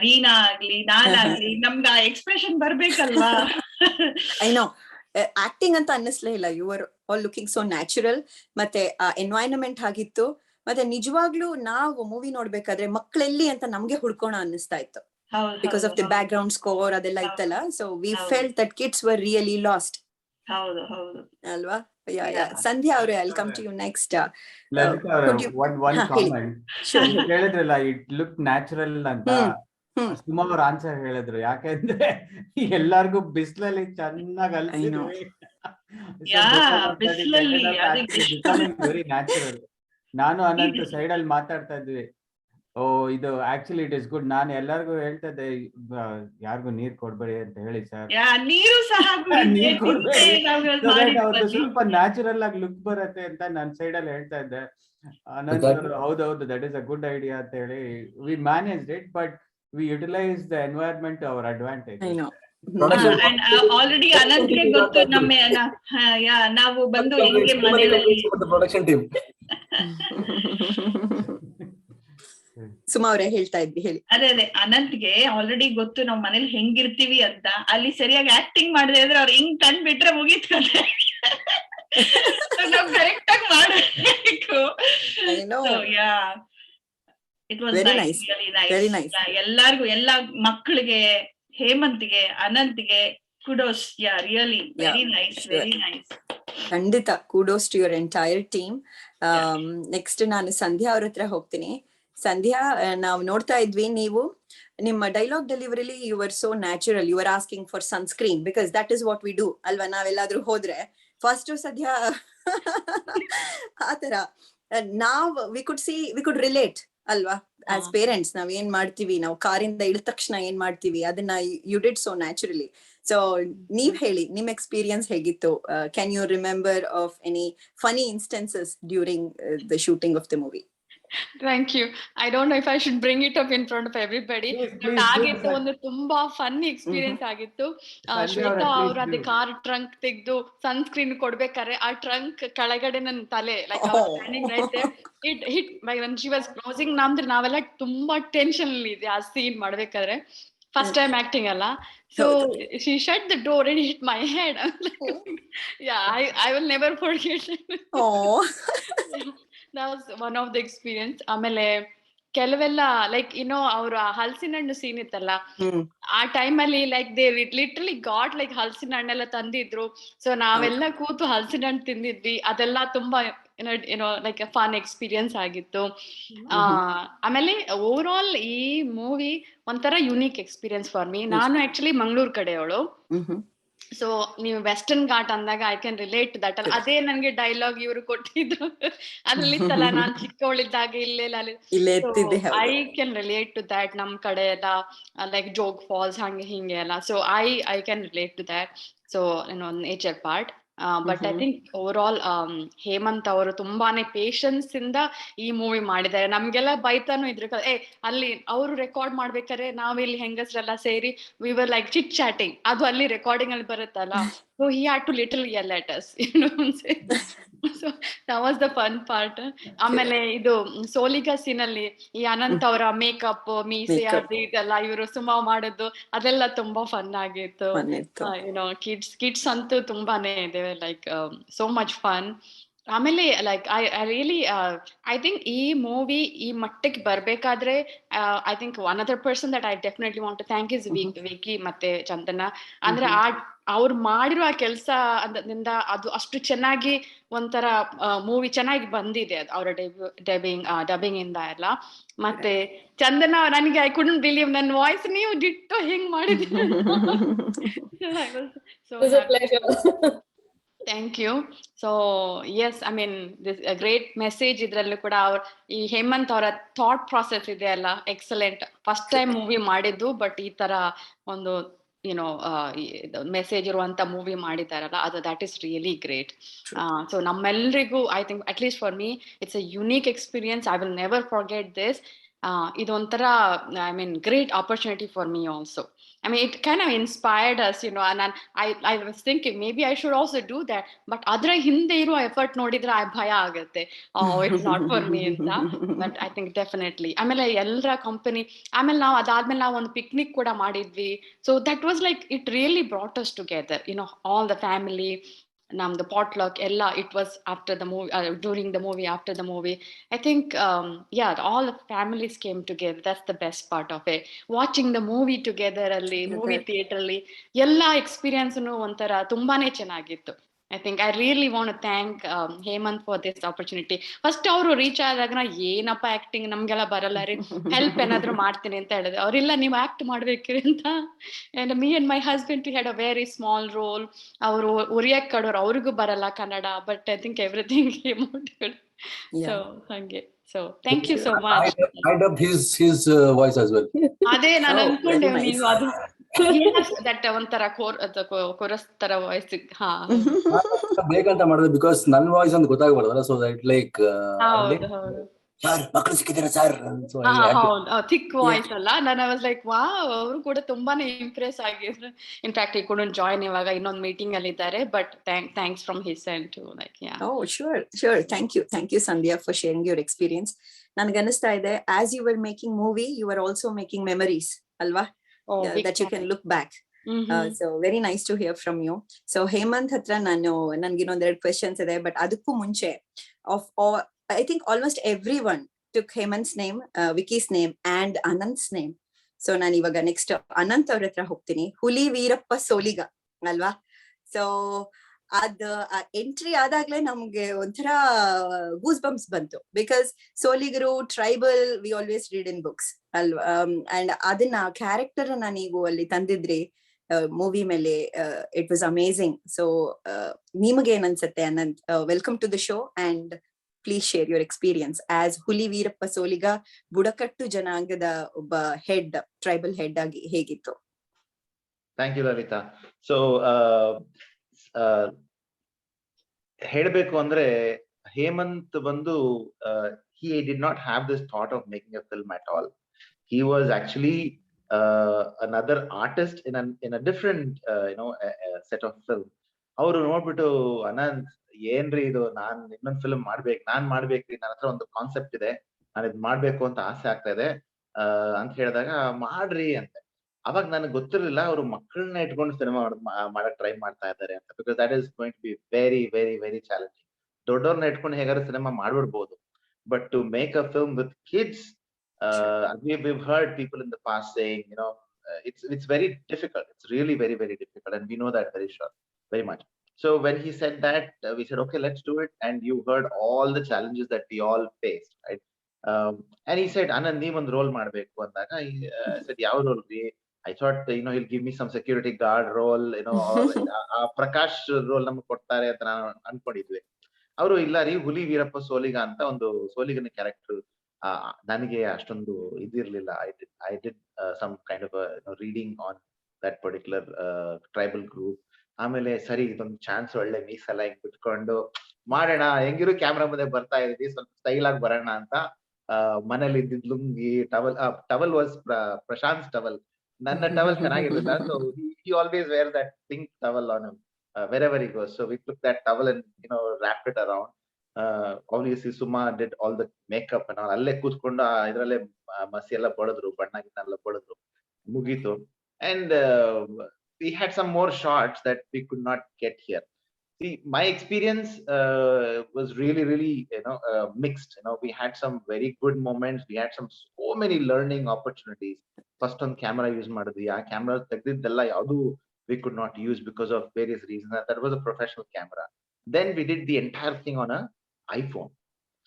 ರೀನಾ ಆಗ್ಲಿ, ನಾನಾಗ್ಲಿ, ನಮ್ಗೆ ಆ ಎಕ್ಸ್ಪ್ರೆಷನ್ ಬರ್ಬೇಕಲ್ವಾ. ಐ ನೋ ಆಕ್ಟಿಂಗ್ ಅಂತ ಅನ್ನಿಸ್ಲೇ ಇಲ್ಲ. You are all looking so natural. ಮತ್ತೆ ಎನ್ವೈರನ್ಮೆಂಟ್ ಆಗಿತ್ತು. ಮತ್ತೆ ನಿಜವಾಗ್ಲೂ ನಾವು ಮೂವಿ ನೋಡ್ಬೇಕಾದ್ರೆ ಮಕ್ಕಳೆಲ್ಲಿ ಅಂತ ನಮ್ಗೆ ಹುಡ್ಕೋಣ ಅನ್ನಿಸ್ತಾ ಇತ್ತು. Because of the background score ಅದೆಲ್ಲ ಇತ್ತಲ್ಲ. So we felt that kids were really lost. ಹೌದು ಹೌದು ಅಲ್ವಾ? ಸಂಧ್ಯಾ ಅವ್ರೆ, I will come to you next. Lalitha ಅವ್ರೆ, one comment. ಹೇಳಿದ್ರಲ್ಲ ಇಟ್ ಲುಕ್ ನ್ಯಾಚುರಲ್ ಅಂತ, ಸುಮಾ ಅವ್ರ ಆನ್ಸರ್ ಹೇಳಿದ್ರು. ಯಾಕೆಂದ್ರೆ ಎಲ್ಲಾರ್ಗು ಬಿಸಿಲಲ್ಲಿ ಚೆನ್ನಾಗಿ ಅಲ್ಸಿದ್ವಿ. Very natural. ನಾನು ಅನಂತ ಸೈಡ್ ಅಲ್ಲಿ ಮಾತಾಡ್ತಾ ಇದ್ವಿ, ಓ ಇದು ಆಕ್ಚುಲಿ ಇಟ್ ಇಸ್ ಗುಡ್. ನಾನು ಎಲ್ಲರಿಗೂ ಹೇಳ್ತಾ ಇದ್ದೆ, ಯಾರಿಗೂ ನೀರ್ ಕೊಡ್ಬೇಡಿ ಅಂತ ಹೇಳಿ ಸರ್, ನೀರು ಸಹ ನೀರ್ ಕೊಡ್ಬೇಡಿ, ಅವ್ರದ್ದು ಸ್ವಲ್ಪ ನ್ಯಾಚುರಲ್ ಆಗಿ ಲುಕ್ ಬರುತ್ತೆ ಅಂತ ನನ್ನ ಸೈಡ್ ಅಲ್ಲಿ ಹೇಳ್ತಾ ಇದ್ದೆ. ಅನಂತರ ಹೌದೌದು, that is a good idea ಅಂತ ಹೇಳಿ we managed it, but we utilise the environment to our advantage. Already ಅನಂತ್ಗೆ ಗೊತ್ತು ನಾವು ಬಂದು ಹೆಂಗೆ ಮನೆಯಲ್ಲಿ. ಸುಮಾ ಅವರೇ ಹೇಳ್ತಾ ಇದ್ವಿ, ಹೇಳಿ. ಅದೇ ಅನಂತ್ಗೆ ಆಲ್ರೆಡಿ ಗೊತ್ತು ನಾವ್ ಮನೇಲಿ ಹೆಂಗಿರ್ತೀವಿ ಅಂತ. ಅಲ್ಲಿ ಸರಿಯಾಗಿ ಆಕ್ಟಿಂಗ್ ಮಾಡಿದ್ರೆ ಅಂದ್ರೆ ಅವ್ರು ಹಿಂಗ್ ಕಂಡ್ಬಿಟ್ರೆ ಮುಗೀತ್ಕೊಂಡ್ರೆ ನಾವ್ ಕರೆಕ್ಟ್ ಆಗಿ ಮಾಡಬೇಕು. It was nice, really nice. ಎಲ್ಲಾರ್ಗು, ಎಲ್ಲಾ ಮಕ್ಕಳಿಗೆ, ಹೇಮಂತ್ಗೆ, ಅನಂತ್ಗೆ kudos. Really very nice, very nice. ಖಂಡಿತ kudos to your entire team. Next ನಾನು ಸಂಧ್ಯಾ ಅವ್ರ ಹತ್ರ ಹೋಗ್ತೀನಿ. ಸಂಧ್ಯಾ, ನಾವು ನೋಡ್ತಾ ಇದ್ವಿ, ನೀವು ನಿಮ್ಮ ಡೈಲಾಗ್ ಡೆಲಿವರಿಲಿ you are so natural. You are asking for sunscreen because that is what we do ಅಲ್ವಾ? ನಾವೆಲ್ಲಾದ್ರೂ ಹೋದ್ರೆ ಫಸ್ಟ್ ಸದ್ಯ ಆತರ ವಿ ಕುಡ್ ರಿಲೇಟ್ ಅಲ್ವಾ? ಆಸ್ ಪೇರೆಂಟ್ಸ್ ನಾವ್ ಏನ್ ಮಾಡ್ತೀವಿ, ನಾವು ಕಾರಿಂದ ಇಳಿದ ತಕ್ಷಣ ಏನ್ ಮಾಡ್ತೀವಿ, ಅದನ್ನ you did so naturally. So ನೀವ್ ಹೇಳಿ, ನಿಮ್ ಎಕ್ಸ್ಪೀರಿಯನ್ಸ್ ಹೇಗಿತ್ತು? Can you remember of any funny instances during the shooting of the movie? Thank you. I don't know if I should bring it up in front of everybody. But ಆಗಿತ್ತು ಒಂದು ತುಂಬಾ funny experience ಆಗಿತ್ತು. ಶ್ವೇತಾ ಅವ್ರ ಅದೇ car trunk ತೆಗ್ದು sunscreen ಕೊಡ್ಬೇಕಾದ್ರೆ ಆ trunk ಕೆಳಗಡೆ ನನ್ನ ತಲೆ like standing right there, it hit when she was closing. ನಾವೆಲ್ಲ ತುಂಬಾ ಟೆನ್ಷನ್ ಅಲ್ಲಿ ಇದೆ ಆ ಸೀನ್ ಮಾಡ್ಬೇಕಾದ್ರೆ. First time acting ಅಲ್ಲ. So she shut the door and hit my head. I will never forget it. That was one of the experience. ಆಮೇಲೆ ಕೆಲವೆಲ್ಲ like ಅವ್ರ ಹಲಸಿನ ಹಣ್ಣು ಸೀನ್ ಇತ್ತಲ್ಲ, ಆ ಟೈಮ್ ಅಲ್ಲಿ like they literally got like ಹಲಸಿನ ಹಣ್ಣೆಲ್ಲ ತಂದಿದ್ರು. ಸೊ ನಾವೆಲ್ಲ ಕೂತು ಹಲಸಿನ ಹಣ್ಣು ತಿಂದಿದ್ವಿ. ಅದೆಲ್ಲ ತುಂಬಾ ಲೈಕ್ ಫನ್ ಎಕ್ಸ್ಪೀರಿಯನ್ಸ್ ಆಗಿತ್ತು. ಆಮೇಲೆ ಓವರ್ ಆಲ್ ಈ ಮೂವಿ ಒಂಥರ ಯುನೀಕ್ ಎಕ್ಸ್ಪೀರಿಯನ್ಸ್ ಫಾರ್ ಮೀ. ನಾನು ಆಕ್ಚುಲಿ ಮಂಗಳೂರು ಕಡೆಯವಳು. ಸೊ ನೀವು ವೆಸ್ಟರ್ನ್ ಘಾಟ್ ಅಂದಾಗ ಐ ಕ್ಯಾನ್ ರಿಲೇಟ್ ದಟ್. ಅದೇ ನನ್ಗೆ ಡೈಲಾಗ್ ಇವರು ಕೊಟ್ಟಿದ್ರು ಅಲ್ಲಿತ್ತಲ್ಲ, ನಾನ್ ಚಿಕ್ಕವಳಿದ್ದಾಗ I can relate to that. ನಮ್ ಕಡೆ ಎಲ್ಲ ಲೈಕ್ ಜೋಗ್ ಫಾಲ್ಸ್ ಹಂಗೆ ಹಿಂಗೆ ಎಲ್ಲ. So I can relate to that. So nature part. But I think overall Hemant ಅವರು ತುಂಬಾನೇ ಪೇಶನ್ಸ್ ಇಂದ ಈ ಮೂವಿ ಮಾಡಿದ್ದಾರೆ. ನಮ್ಗೆಲ್ಲ ಬೈತಾನು ಇದ್ರು, ಅಲ್ಲಿ ಅವರು ರೆಕಾರ್ಡ್ ಮಾಡ್ಬೇಕಾದ್ರೆ ನಾವಿಲ್ಲಿ ಹೆಂಗಸ್ರೆಲ್ಲ ಸೇರಿ we were like chit chatting. ಅದು ಅಲ್ಲಿ ರೆಕಾರ್ಡಿಂಗ್ ಅಲ್ಲಿ ಬರುತ್ತಲ್ಲ, so he had to little yell at us. So that was the fun part. ಆಮೇಲೆ ಇದು ಸೋಲಿಗಾ ಸೀನ್ ಅಲ್ಲಿ ಈ ಅನಂತ್ ಅವರ ಮೇಕಪ್, ಮೀಸೆ, ಅದು ಇದೆಲ್ಲ ಇವರು ಸುಮಾ ಮಾಡೋದು, ಅದೆಲ್ಲ ತುಂಬಾ ಫನ್ ಆಗಿತ್ತು. ಕಿಡ್ಸ್ ಅಂತೂ ತುಂಬಾನೇ ಇದೆ, ಲೈಕ್ ಸೋ ಮಚ್ ಫನ್. ಆಮೇಲೆ like I really I think ಈ ಮೂವಿ ಈ ಮಟ್ಟಕ್ಕೆ ಬರ್ಬೇಕಾದ್ರೆ I think one other person that I definitely want to thank is Vicky ಮತ್ತೆ ಚಂದನ. ಅಂದ್ರೆ ಅವ್ರು ಮಾಡಿರೋ ಆ ಕೆಲಸ ಅದರಿಂದ ಅದು ಅಷ್ಟು ಚೆನ್ನಾಗಿ ಒಂಥರ ಮೂವಿ ಚೆನ್ನಾಗಿ ಬಂದಿದೆ. ಅವರ ಡಬ್ಬಿಂಗ್ ಇಂದ ಎಲ್ಲ. ಮತ್ತೆ ಚಂದನ, ನನಗೆ ಐ ಕುಡಂಟ್ ಬಿಲೀವ್ ನನ್ನ ವಾಯ್ಸ್ ನೀವು ಡಿಟ್ಟೋ ಹೆಂಗ್ ಮಾಡಿದ್ರೆ. Thank you. So yes, I mean this great message. ಇದ್ರಲ್ಲೂ ಕೂಡ ಈ ಹೇಮಂತ್ ಅವರ ಥಾಟ್ ಪ್ರಾಸೆಸ್ ಇದೆ ಅಲ್ಲ, ಎಕ್ಸಲೆಂಟ್. ಫಸ್ಟ್ ಟೈಮ್ ಮೂವಿ ಮಾಡಿದ್ದು, ಬಟ್ ಈ ತರ ಒಂದು ಮೆಸೇಜ್ ಇರುವಂತ ಮೂವಿ ಮಾಡಿದಾರಲ್ಲ, ಅದು that is really great. So ನಮ್ಮೆಲ್ರಿಗೂ I think at least for me it's a unique experience. I will never forget this. ಇದೊಂಥರ I mean great opportunity for me also. I mean, it kind of inspired us, and I was thinking maybe I should also do that. But adra hinde iru effort nodidre bhaya agutte, it's not for me anta. But I think definitely amele ellra company amele ನಾವು ಅದಾದ್ಮೇಲೆ ನಾವು ಒಂದು picnic ಕೂಡ ಮಾಡಿದ್ವಿ. So that was like, it really brought us together, all the family. the potluck, ella, it was after the movie, during the movie, after the movie. I think, yeah, all the families came together. That's the best part of it. Watching the movie together, movie theater, ella experience ಒಂಥರ ತುಂಬಾನೇ ಚೆನ್ನಾಗಿತ್ತು. I think I really want to thank Hemanth for this opportunity. First ಅವರು reach ಆದಾಗ ಏನಪ್ಪ acting ನಮ್ಗೆಲ್ಲ ಬರಲ್ಲ ರೀ, help ಏನಾದ್ರು ಮಾಡ್ತೀನಿ ಅಂತ ಹೇಳಿದೆ. ಅವ್ರಿಲ್ಲ ನೀವು ಆಕ್ಟ್ ಮಾಡ್ಬೇಕ್ರಿ ಅಂತ. And me and my husband, we had a very small role. ಅವರು ಉರಿಯಕ್ ಕಡೋರು, ಅವ್ರಿಗೂ ಬರಲ್ಲ Kannada, but I think everything came out good. So ಹಂಗೆ. So thank you so much. I dubbed his voice as well. ಅದೇ ನಾನು ಅನ್ಕೊಂಡೆ ನೀವು ಅದು that ಒಂಥರ ಕೋರಸ್ ತರ ವಾಯ್ಸ್. ಹಾ ಬೇಕಂತ ಮಾಡಿದೆ ಬಿಕಾಸ್ ನನ್ನ ವಾಯ್ಸ್ ಅಂತ ಗೊತ್ತಾಗಬಾರ್ದಲ್ಲ, ಸೊ ದಟ್ ಲೈಕ್ ಸರ್ ಮಕ್ಕಳು ಸಿಕ್ಕಿದ್ದಾರೆ ಸರ್, ಥಿಕ್ ವಾಯ್ಸ್ ಅಲ್ಲ. ನಾನು ಐ ವಾಸ್ ಲೈಕ್ ವಾವ್, ಅವರು ಕೂಡ ತುಂಬಾನೇ ಇಂಪ್ರೆಸ್ ಆಗಿದ್ರು. ಇನ್ಫ್ಯಾಕ್ಟ್ ಈ ಕೂಡ ಜಾಯ್ನ್ ಇವಾಗ ಇನ್ನೊಂದು ಮೀಟಿಂಗ್ ಅಲ್ಲಿ ಇದ್ದಾರೆ, but thanks from his end to like yeah. Oh sure thank you Sandhya for sharing your experience. ನನಗೆ ಅನಿಸ್ತಾ ಇದೆ as you were making movie you were also making memories ಅಲ್ವಾ, that you can look back. So very nice to hear from you. So Hemanth ಹತ್ರ ನನ್ಗೆ ಇನ್ನೊಂದೆರಡು questions ಇದೆ, but ಅದಕ್ಕೂ ಮುಂಚೆ I think almost everyone took Hemanth's name, Vicky's name and Ananth's name. So ನಾನು ಇವಾಗ next Ananth ಅವ್ರ ಹತ್ರ ಹೋಗ್ತೀನಿ. ಹುಲಿ ವೀರಪ್ಪ ಸೋಲಿಗ ಅಲ್ವಾ. ಸೊ ಅದ ಎಂಟ್ರಿ ಆದಾಗ್ಲೇ ನಮ್ಗೆ ಒಂಥರ ಗೂಸ್ ಬಂಪ್ಸ್ ಬಂತು, ಬಿಕಾಸ್ ಸೋಲಿಗರು tribal we always read in books ಅಲ್ವಾ. ಅಂಡ್ ಅದನ್ನ ಕ್ಯಾರೆಕ್ಟರ್ ನೀವು ಅಲ್ಲಿ ತಂದಿದ್ರಿ ಮೂವಿ ಮೇಲೆ, ಇಟ್ ವಾಸ್ ಅಮೇಸಿಂಗ್. ಸೊ ನಿಮಗೆ ಏನ್ ಅನ್ಸುತ್ತೆ Ananth? Welcome to the show and please share your experience as Huli Veerappa Soliga, ಬುಡಕಟ್ಟು ಜನಾಂಗದ ಒಬ್ಬ ಹೆಡ್, ಟ್ರೈಬಲ್ ಹೆಡ್ ಆಗಿ ಹೇಗಿತ್ತು? Thank you Lalitha. ಸೊ ಹೇಳಬೇಕು ಅಂದ್ರೆ ಹೇಮಂತ್ ಬಂದು he did not have this thought of making a film at all. He was actually another artist in a different set of film. ಅವರು ನೋಡ್ಬಿಟ್ಟು ಅನಂತ್ ಏನ್ರಿ ಇದು, ನಾನ್ ಇನ್ನೊಂದು ಫಿಲ್ಮ್ ನಾನ್ ಮಾಡ್ಬೇಕ್ರಿ, ನನ್ನ ಹತ್ರ ಒಂದು ಕಾನ್ಸೆಪ್ಟ್ ಇದೆ, ನಾನು ಇದ್ ಮಾಡ್ಬೇಕು ಅಂತ ಆಸೆ ಆಗ್ತಾ ಇದೆ ಅಂತ ಹೇಳಿದಾಗ ಮಾಡ್ರಿ ಅಂತ. ಅವಾಗ ನನಗೆ ಗೊತ್ತಿರಲಿಲ್ಲ ಅವರು ಮಕ್ಕಳನ್ನ ಇಟ್ಕೊಂಡು ಸಿನಿಮಾ ಮಾಡಕ್ ಟ್ರೈ ಮಾಡ್ತಾ ಇದ್ದಾರೆ ಅಂತ, because that is going to be very very very challenging. ದೊಡ್ಡವ್ರನ್ನ ಇಟ್ಕೊಂಡು ಹೇಗಾದ್ರೆ ಸಿನಿಮಾ ಮಾಡ್ಬಿಡ್ಬೋದು, but to make a film with kids, we've heard people in the past saying, it's very difficult. It's really very very difficult, and we know that very much. So when he said that, we said okay, let's do it. And you heard all the challenges that we all faced, right? And he said Anand nee one role ಮಾಡಬೇಕು ಅಂದಾಗ I said ಯಾವ roll ರೀ? I thought he'll give me some security guard role, Prakash role ನಮ್ಗೆ ಕೊಡ್ತಾರೆ ಅಂತ ನಾನು ಅನ್ಕೊಂಡಿದ್ವಿ. ಅವರು ಇಲ್ಲ ರೀ, ಹುಲಿ ವೀರಪ್ಪ ಸೋಲಿಗ ಅಂತ ಒಂದು ಸೋಲಿಗನ ಕ್ಯಾರೆಕ್ಟರ್ ನನಗೆ ಅಷ್ಟೊಂದು ಇದಿರ್ಲಿಲ್ಲ. I did some kind of reading on that particular tribal group. ಆಮೇಲೆ ಸರಿ ಇದೊಂದು ಚಾನ್ಸ್, ಒಳ್ಳೆ ಮೀಸೆಲ್ಲ ಹಿಂಗ್ ಬಿಟ್ಕೊಂಡು ಮಾಡೋಣ, ಹೆಂಗಿರು ಕ್ಯಾಮ್ರಾ ಮುಂದೆ ಬರ್ತಾ ಇದ್ವಿ, ಸ್ವಲ್ಪ ಸ್ಟೈಲ್ ಆಗಿ ಬರೋಣ ಅಂತ ಮನೇಲಿ ಇದ್ದಿದ್ lungi towel was Prashant towel. ನನ್ನ ಟವಲ್ ಚೆನ್ನಾಗಿರ್ಲಿಲ್ಲ, so he always wear that pink towel on him wherever he goes. So we took that towel and wrapped it around. Obviously Suma did all the makeup and all. ಅಲ್ಲೇ ಕೂತ್ಕೊಂಡು ಇದ್ರಲ್ಲೇ ಮಸಿ ಎಲ್ಲ ಬಡದ್ರು, ಬಣ್ಣ ಗಿಣ್ಣ ಎಲ್ಲ ಬಡದ್ರು, ಮುಗೀತು. And we had some more shots that we could not get here. See, my experience was really mixed. We had some very good moments. We had so many learning opportunities. First on camera use ಮಾಡಿದ್ವಿ, ಆ camera ತೆಗೆದಿದ್ದೆಲ್ಲ ಯಾವುದು we could not use because of various reasons. That was a professional camera. Then we did the entire thing on a iPhone.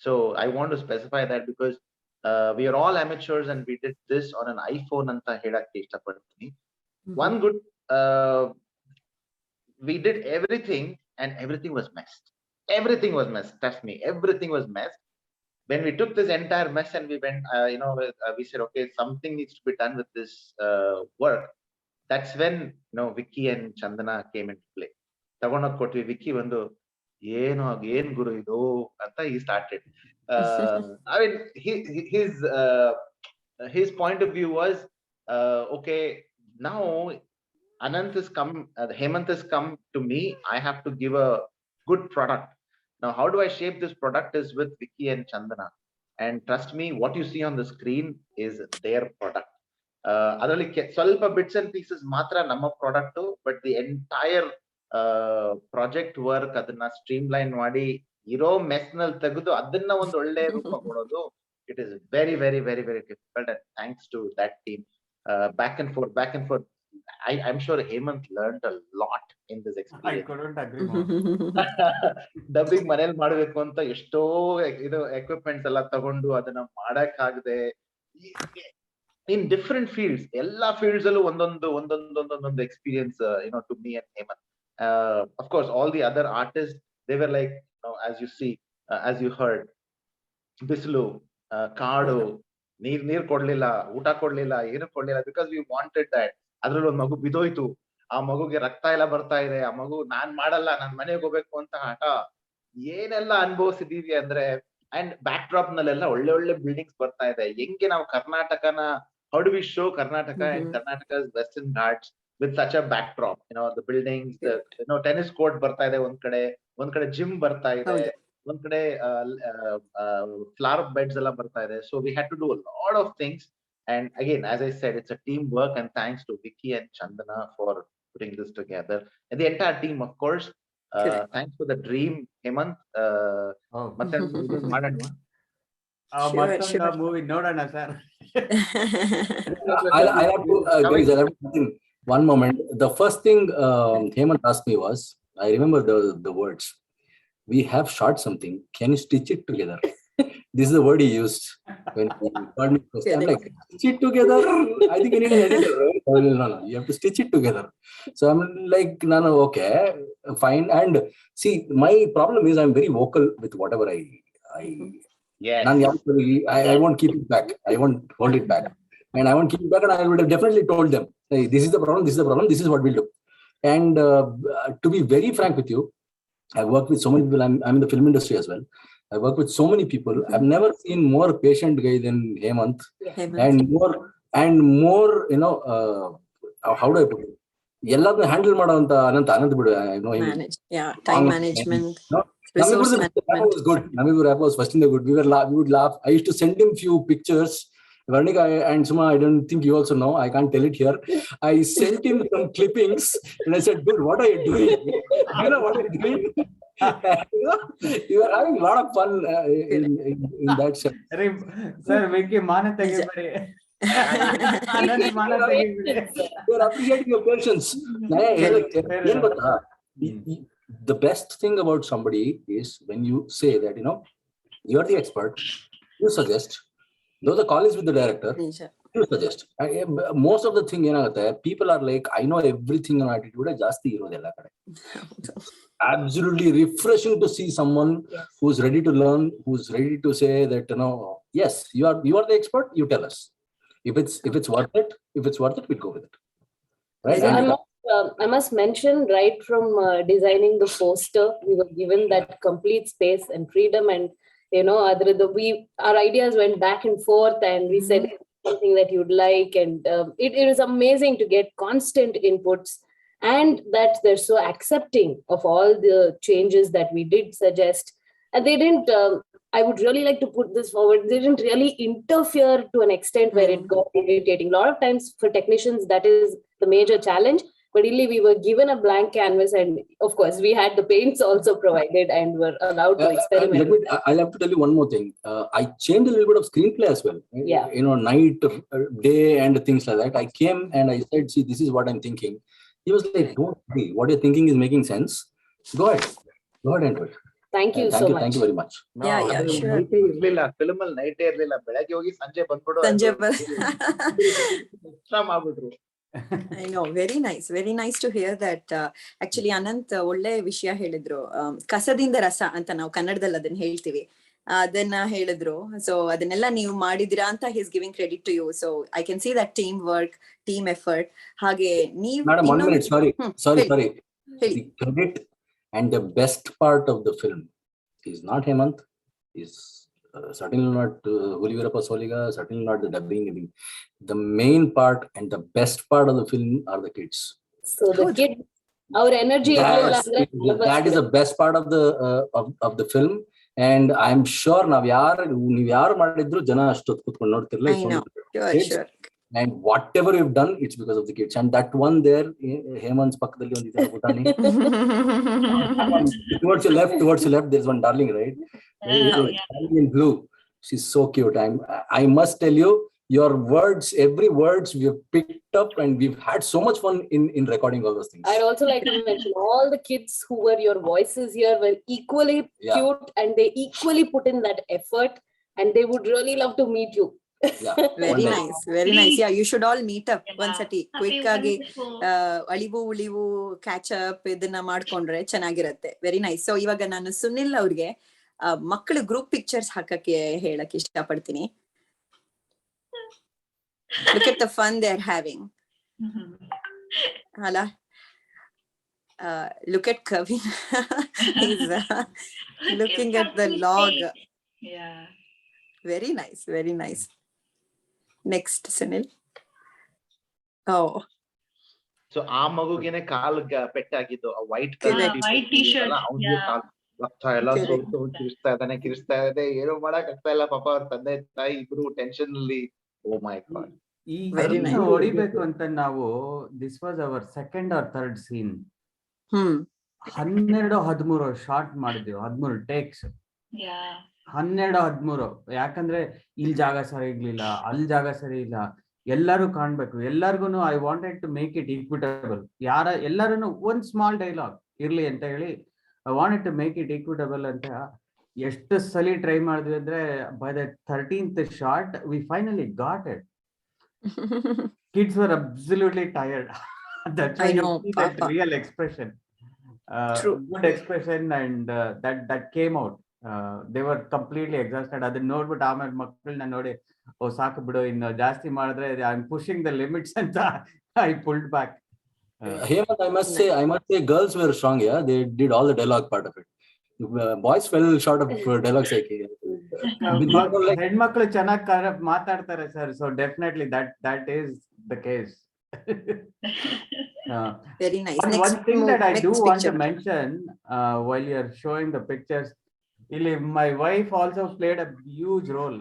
So I want to specify that because we are all amateurs and we did this on an iPhone ಅಂತ ಹೇಳಕ್ಕೆ ಇಷ್ಟಪಡ್ತೀನಿ. One good, we did everything and everything was messed. Everything was messed. Trust me, everything was messed. When we took this entire mess and we went, we said, okay, something needs to be done with this work. That's when Vicky and Chandana came into play. ತಗೊಂಡೋಗ್ ಕೊಟ್ವಿ. ವಿಕ್ಕಿ ಬಂದು ಏನ್ ಗುರು ಇದು ಅಂತ he started. I mean, his point of view was, okay, now Ananth has come, Hemanth has come to me. I have to give a good product. Now, how do I shape this product is with Vicky and Chandana. And trust me, what you see on the screen is their product. Adralli ಸ್ವಲ್ಪ bits and pieces matra namma product, but the entire project work ಅದನ್ನ stream line ಮಾಡಿ ಇರೋ mess ನಲ್ಲಿ ತೆಗೆದು ಅದನ್ನ ಒಂದು ಒಳ್ಳೆ ರೂಪ ಕೊಡೋದು, it is very very very very difficult. And thanks to that team, back and forth. I'm sure Hemanth learned a lot in this experience. I couldn't agree more. Dubbing ಮನೇಲಿ ಮಾಡ್ಬೇಕು ಅಂತ ಎಷ್ಟೋ ಇದು ಎಕ್ವಿಪ್ಮೆಂಟ್ಸ್ ಎಲ್ಲ ತಗೊಂಡು ಅದನ್ನ ಮಾಡಕ್ ಆಗದೆ ಇನ್ ಡಿಫ್ರೆಂಟ್ ಫೀಲ್ಡ್ಸ್, ಎಲ್ಲಾ ಫೀಲ್ಡ್ಸ್ ಅಲ್ಲೂ ಒಂದೊಂದು experience to me and Hemanth. Of course, all the other artists, they were like, as you see, as you heard, ಬಿಸಿಲು, ಕಾಡು, ನೀರ್ ಕೊಡ್ಲಿಲ್ಲ, ಊಟ ಕೊಡ್ಲಿಲ್ಲ, ಏನು ಕೊಡ್ಲಿಲ್ಲ, ಬಿಕಾಸ್ ವಿ ವಾಂಟೆಡ್ ದಟ್. ಅದ್ರಲ್ಲಿ ಒಂದ್ ಮಗು ಬಿದೋಯ್ತು, ಆ ಮಗುಗೆ ರಕ್ತ ಎಲ್ಲ ಬರ್ತಾ ಇದೆ, ಆ ಮಗು ನಾನ್ ಮಾಡಲ್ಲ, ನಾನ್ ಮನೆಗೆ ಹೋಗ್ಬೇಕು ಅಂತ ಹಠ, ಏನೆಲ್ಲ ಅನುಭವಿಸಿದೀವಿ ಅಂದ್ರೆ. ಅಂಡ್ ಬ್ಯಾಕ್ ಡ್ರಾಪ್ ನಲ್ಲೆಲ್ಲ ಒಳ್ಳೆ ಒಳ್ಳೆ ಬಿಲ್ಡಿಂಗ್ಸ್ ಬರ್ತಾ ಇದೆ. ಹೆಂಗೆ ನಾವು ಕರ್ನಾಟಕನ, how do we show Karnataka and Karnataka's Western Ghats with such a backdrop, the buildings, tennis court ಬರ್ತಾ ಇದೆ ಒಂದ್ ಕಡೆ ಜಿಮ್ ಬರ್ತಾ ಇದೆ, ಒಂದ್ ಕಡೆ flower beds ಎಲ್ಲ ಬರ್ತಾ ಇದೆ. So we had to do a lot of things, and again, as I said, it's a team work, and thanks to Vicky and Chandana for putting this together, and the entire team, of course. Thanks for the dream, Hemanth. ಮತ್ತೆ ಮಾಡೋಣ, ಮತ್ತೊಂದು movie ನೋಡೋಣ sir. I have to guys, I have to one moment. The first thing Hemanth asked me was, I remember the words, we have shot something, can you stitch it together? This is the word he used when he called me first. I'm like, stitch it together? I think you need an editor, right? No, you have to stitch it together. So I'm like, no, okay, fine. And see, my problem is I'm very vocal with whatever I yes. I won't keep it back. I won't hold it back. And I won't keep it back, and I would have definitely told them, hey, this is the problem, this is what we'll do. And to be very frank with you, I've worked with so many people. I'm in the film industry as well. I work with so many people. I've never seen more patient guy than Hemanth. And more, how do I put it? ಎಲ್ಲದನ್ನ handle ಮಾಡೋಂತ ಅನಂತ ಬಿಡು. Time management. Was good. Namibu rap was first in the good. We would laugh. I used to send him few pictures. Varnika and Suma, I don't think you also know. I can't tell it here. I sent him some clippings and I said, "Dude, what are you doing? You know what are you doing?" You are having a lot of fun in that show. Sir, Vicky, mana tegibari. You're appreciating your patience. The best thing about somebody is when you say that, you're the expert, you suggest, though the call is with the director, you suggest. Most of the thing, people are like, I know everything on attitude, jaasti irodella kade. Absolutely refreshing to see someone who's ready to learn, who's ready to say that, yes, you are the expert, you tell us. If it's worth it, we'll go with it. Right? I must mention, right from designing the poster, we were given that complete space and freedom, and our ideas went back and forth, and we said something that you'd like, and it is amazing to get constant inputs, and that they're so accepting of all the changes that we did suggest, and they didn't. I would really like to put this forward. They didn't really interfere to an extent where it got irritating. A lot of times for technicians, that is the major challenge. But really, we were given a blank canvas, and of course, we had the paints also provided, and were allowed to experiment. I'll have to tell you one more thing. I changed a little bit of screenplay as well. Yeah. Night, day, and things like that. I came and I said, "See, this is what I'm thinking." He was like, "Don't worry. What you're thinking is making sense. Go ahead and do it." Thank you so much. Thank you very much. Sure. ಇರ್ಲಿಲ್ಲ, film ಅಲ್ಲಿ ನೈಟೇ ಇರ್ಲಿಲ್ಲ, ಬೆಳಗ್ಗೆ ಹೋಗಿ ಸಂಜೆ ಬಂದ್ಬಿಡು ಮಾಡ್ಬಿಟ್ರು. I know, very nice to hear that. Actually, Ananth ಒಳ್ಳೆ ವಿಷಯ ಹೇಳಿದ್ರು. ಕಸದಿಂದ ರಸ ಅಂತ ನಾವು ಕನ್ನಡದಲ್ಲಿ ಅದನ್ನ ಹೇಳ್ತೀವಿ. ಅದನ್ನ ಹೇಳಿದ್ರು. ಸೊ ಅದನ್ನೆಲ್ಲ ನೀವು ಮಾಡಿದಿರಾ ಅಂತ he's giving credit to you. So I can see that team work, team effort. ಹಾಗೆ ನೀವು Madam, 1 minute. Sorry. The credit and the best part of the film is not Hemanth, is certainly not Ulivu Soliga, certainly not the dubbing. The main part and the best part of the film are the kids. So the kids, our energy. That is the best part of the film. And I'm sure ನೀವು ಯಾರು ಮಾಡಿದ್ರು ಜನ ಅಷ್ಟೊತ್ತು ಕೂತ್ಕೊಂಡು ನೋಡ್ತಿರ್ಲಿಲ್ಲ. Sure. And whatever we've done, it's because of the kids. And that one there, Hemanth's pakkadalli ondi idare Bhutani. Towards your left, there's one darling, right? Darling in blue. She's so cute. I must tell you, your words, every words we have picked up, and we've had so much fun in recording all those things. I'd also like to mention all the kids who were your voices here were equally cute, and they equally put in that effort, and they would really love to meet you. Very nice. Yeah, you should all meet up ಒಂದ್ಸತಿ quick ಆಗಿ ಅಳಿವು ಉಳಿವು catch up ಇದನ್ನ ಮಾಡ್ಕೊಂಡ್ರೆ ಚೆನ್ನಾಗಿರತ್ತೆ. Very nice. So ಇವಾಗ ನಾನು ಸುನಿಲ್ ಅವ್ರಿಗೆ ಮಕ್ಕಳು ಗ್ರೂಪ್ ಪಿಕ್ಚರ್ಸ್ ಹಾಕಕ್ಕೆ ಹೇಳಕ್ ಇಷ್ಟಪಡ್ತೀನಿ. Look at the fun they're having. Hala. Look at Kavin. He's looking at the log. Yeah. Very nice. Next, Sunil. Oh. So ಆ ಮಗುಗೆನೆ ಕಾಲ್ ಪೆಟ್ಟಾಗಿದ್ದು, ಆ ವೈಟ್ t-shirt. ರಕ್ತ ಎಲ್ಲ ಸೋತು ಕಿರಿಸ್ತಾ ಇದೆ, ಏನೋ ಮಾಡಕ್ ಆಗ್ತಾ ಇಲ್ಲ ಪಾಪ. ಅವ್ರ ತಂದೆ ತಾಯಿ ಇಬ್ರು ಟೆನ್ಷನ್ ಅಲ್ಲಿ. Oh my god. ಈಗ ಹೊಡಿಬೇಕು ಅಂತ ನಾವು, this was our second or third scene. 12-13 shot ಮಾಡಿದ್ವಿ, 13 ಟೇಕ್ಸ್. 12-13. ಯಾಕಂದ್ರೆ ಇಲ್ಲಿ ಜಾಗ ಸರಿ ಇರ್ಲಿಲ್ಲ, ಅಲ್ಲಿ ಜಾಗ ಸರಿ ಇಲ್ಲ, ಎಲ್ಲರೂ ಕಾಣ್ಬೇಕು, ಎಲ್ಲಾರ್ಗು I wanted to make it equitable. ಎಲ್ಲರೂ ಒಂದ್ ಸ್ಮಾಲ್ ಡೈಲಾಗ್ ಇರ್ಲಿ ಅಂತ ಹೇಳಿ I wanted to make it equitable ಅಂತ ಎಷ್ಟು ಸಲಿ ಟ್ರೈ ಮಾಡಿದ್ವಿ ಅಂದ್ರೆ, by the 13th shot we finally got it. Kids were absolutely tired. That's why you see that real expression, good expression, and that came out. They were completely exhausted. ಅದನ್ನ ನೋಡ್ಬಿಟ್ಟು ಆಮೇಲೆ ಮಕ್ಕಳನ್ನ ನೋಡಿ, ಓ ಸಾಕು ಬಿಡು, ಇನ್ನು ಜಾಸ್ತಿ ಮಾಡಿದ್ರೆ I am pushing the limits ಅಂತ I pulled back. Hemanth, I must say girls were strong. Yeah, they did all the dialogue part of it. Boys fell short of dialogue. ಹೆಣ್ಮಕ್ಳು ಚೆನ್ನಾಗಿ ಮಾತಾಡ್ತಾರೆ sir. So definitely that is the case. Very nice. One thing that I do want to mention while you're showing the pictures, my wife also played a huge role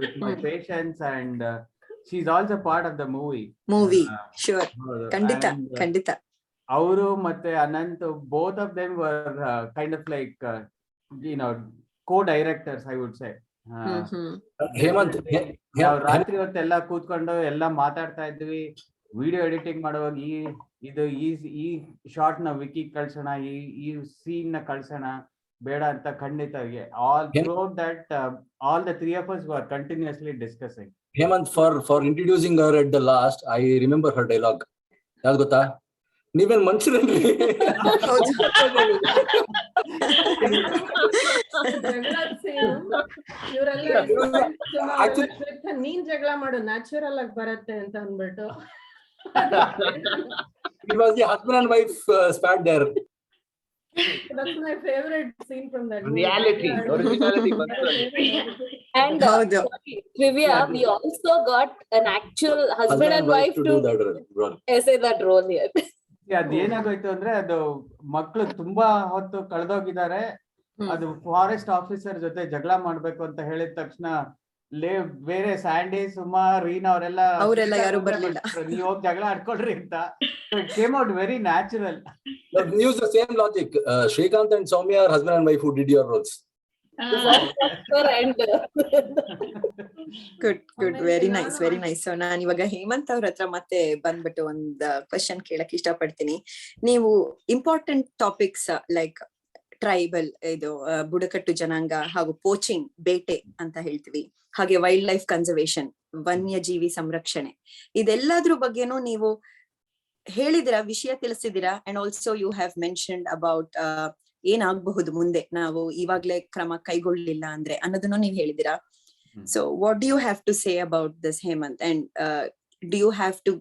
with my patients, and she's also part of the movie. Sure. Kandita. ಅವರು ಮತ್ತೆ Ananth, both of them were kind of like co-directors, I would say. Hemanth, ನಾವು ರಾತ್ರಿ ಹೊತ್ತೆಲ್ಲ ಕೂತ್ಕೊಂಡು ಎಲ್ಲ ಮಾತಾಡ್ತಾ ಇದ್ವಿ. Video editing ಮಾಡುವಾಗ ಈ ಶಾರ್ಟ್ ನ ವಿಕಿ ಕಳ್ಸೋಣ, ಈ ಸೀನ್ ನ ಕಳ್ಸೋಣ ಬೇಡ ಅಂತ ಖಂಡಿತ all throughout that all the three of us were continuously discussing. Hemanth, for introducing her at the last, I remember her dialogue. ಯಾವ್ದು ಗೊತ್ತಾ? ನೀವೇನ್ ಮನುಷ್ಯರನ್ರಿ? ನೀನ್ ಜಗಳ ಮಾಡು, ನ್ಯಾಚುರಲ್ ಆಗಿ ಬರತ್ತೆ ಅಂತ ಅಂದ್ಬಿಟ್ಟು. It was the husband and wife spat there. That's my favorite scene from that movie. Reality, originality. And trivia, we also got an actual husband and wife to essay that role here. ಅದೇನಾಗೋಯ್ತು ಅಂದ್ರೆ, ಅದು ಮಕ್ಳು ತುಂಬಾ ಹೊತ್ತು ಕಳೆದೋಗಿದ್ದಾರೆ, ಅದು forest officer ಜೊತೆ ಜಗಳ ಮಾಡ್ಬೇಕು ಅಂತ ಹೇಳಿದ ತಕ್ಷಣ ಬೇರೆ ಸ್ಯಾಂಡಿ, ಸುಮಾ, ರೀನಾ ಅವರೆಲ್ಲ ಯಾರು ಬರ್ಲಿಲ್ಲ, ನೀವು ಹೋಗಿ ಜಗಳ ಆಡ್ಕೊಳ್ರಿ ಅಂತ. It came out very natural. Use the same logic. Srikanth and Soumya are husband and wife who did your roles. Good. Very nice. So ನಾನು ಇವಾಗ ಹೇಮಂತ್ ಅವ್ರ ಹತ್ರ ಮತ್ತೆ ಬಂದ್ಬಿಟ್ಟು ಒಂದು ಕ್ವೆಶನ್ ಕೇಳಕ್ ಇಷ್ಟಪಡ್ತೀನಿ. ನೀವು ಇಂಪಾರ್ಟೆಂಟ್ ಟಾಪಿಕ್ಸ್ ಲೈಕ್ ಟ್ರೈಬಲ್, ಇದು ಬುಡಕಟ್ಟು ಜನಾಂಗ ಹಾಗೂ ಪೋಚಿಂಗ್, ಬೇಟೆ ಅಂತ ಹೇಳ್ತೀವಿ, ಹಾಗೆ ವೈಲ್ಡ್ ಲೈಫ್ ಕನ್ಸರ್ವೇಷನ್, ವನ್ಯಜೀವಿ ಸಂರಕ್ಷಣೆ, ಇದೆಲ್ಲದ್ರ ಬಗ್ಗೆನೂ ನೀವು ಹೇಳಿದಿರಾ, ವಿಷಯ ತಿಳಿಸಿದಿರಾ. And also you have mentioned about ಏನಾಗಬಹುದು ಮುಂದೆ ನಾವು ಇವಾಗ್ಲೇ ಕ್ರಮ ಕೈಗೊಳ್ಳಿಲ್ಲ ಅಂದ್ರೆ ಅನ್ನೋದನ್ನು ನೀವು ಹೇಳಿದಿರಾ. So what do you have to say about this, Hemanth? And do you have to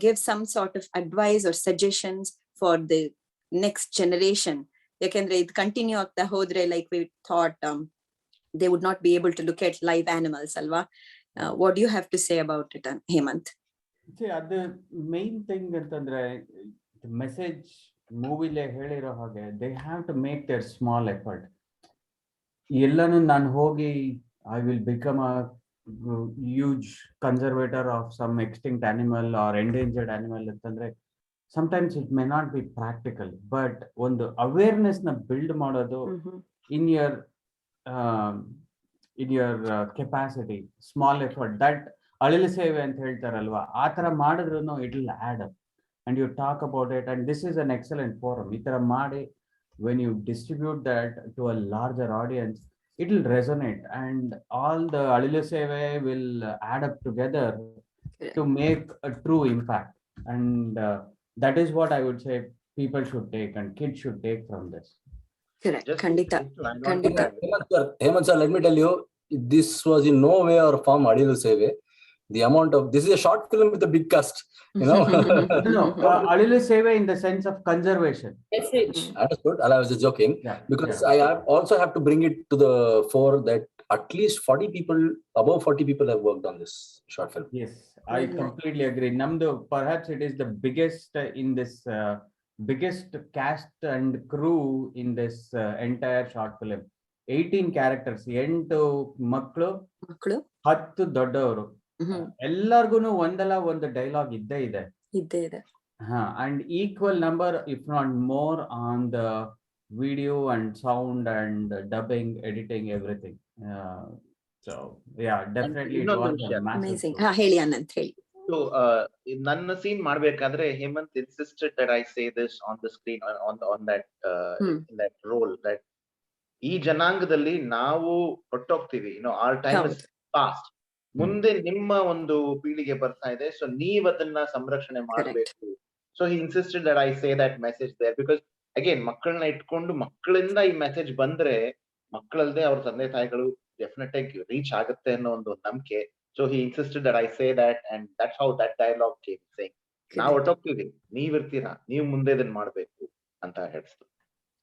give some sort of advice or suggestions for the next generation? Yakendre it continue ಆಗ್ತಾ ಹೋದ್ರೆ, like we thought, they would not be able to look at live animals alva. What do you have to say about it, Hemanth? See, the main thing ಅಂತಂದ್ರೆ, the message ಮೂವಿಲೇ ಹೇಳಿರೋ ಹಾಗೆ, they have to make their small effort. ಎಲ್ಲಾನು ನಾನು ಹೋಗಿ I will become a huge conservator of some extinct animal or endangered animal ಅಂತಂದ್ರೆ sometimes it may not be practical, but ಒಂದು awareness ನ build ಮಾಡೋದು in your capacity, small effort, that ಅಳಿಲು ಸೇವೆ ಅಂತ ಹೇಳ್ತಾರಲ್ವಾ, ಆ ತರ ಮಾಡಿದ್ರು it will add up and you talk about it, and this is an excellent forum. ಈ ತರ ಮಾಡಿ when you distribute that to a larger audience, it will resonate and all the Alilu Seve will add up together to make a true impact. And that is what I would say people should take and kids should take from this. Correct. Kandita. Hemanth sir, let me tell you, this was in no way or form Alilu Seve. The amount of, this is a short film with a big cast, you know. No, Alilu Seve in the sense of conservation. Understood. I was just joking, because I also have to bring it to the fore that at least 40 people, above 40 people have worked on this short film. Yes, I completely agree. Namdu, perhaps it is the biggest in this, biggest cast and crew in this entire short film. 18 characters, 8 ಮಕ್ಕಳು 10 ದೊಡ್ಡವರು, ಎಲ್ಲರಿಗೂ ಒಂದಲ್ಲ ಒಂದು dialogue ಇದ್ದೇ ಇದೆ. And equal number, if not more, on the video and sound and dubbing, editing, everything. So yeah, definitely it was amazing. ಹೇಳಿ ಅನಂತ್, ಹೇಳಿ. So ನನ್ನ scene ಮಾಡ್ಬೇಕಾದ್ರೆ Hemanth insisted that I say this on the screen, on that in that role, that ಈ ಜನಾಂಗದಲ್ಲಿ ನಾವು ಹೊಟ್ಟೋಗ್ತೀವಿ, our time is past, ಮುಂದೆ ನಿಮ್ಮ ಒಂದು ಪೀಳಿಗೆ ಬರ್ತಾ ಇದೆ, ಸೊ ನೀವ್ ಅದನ್ನ ಸಂರಕ್ಷಣೆ ಮಾಡಬೇಕು. So he insisted that I say that message there, because again ಮಕ್ಕಳನ್ನ ಇಟ್ಕೊಂಡು ಮಕ್ಕಳಿಂದ ಈ ಮೆಸೇಜ್ ಬಂದ್ರೆ ಮಕ್ಕಳಲ್ಲದೆ ಅವ್ರ ತಂದೆ ತಾಯಿಗಳು ಡೆಫಿನೆಟ್ ಆಗಿ ರೀಚ್ ಆಗುತ್ತೆ ಅನ್ನೋ ಒಂದು ನಂಬಿಕೆ. So he insisted that I say that, and that's how that dialogue came, saying ನಾವು ಹೊಟ್ಟೋಗ್ತೀವಿ, ನೀವ್ ಇರ್ತೀರಾ, ನೀವ್ ಮುಂದೆ ಇದನ್ನ ಮಾಡ್ಬೇಕು ಅಂತ ಹೇಳ್ತು.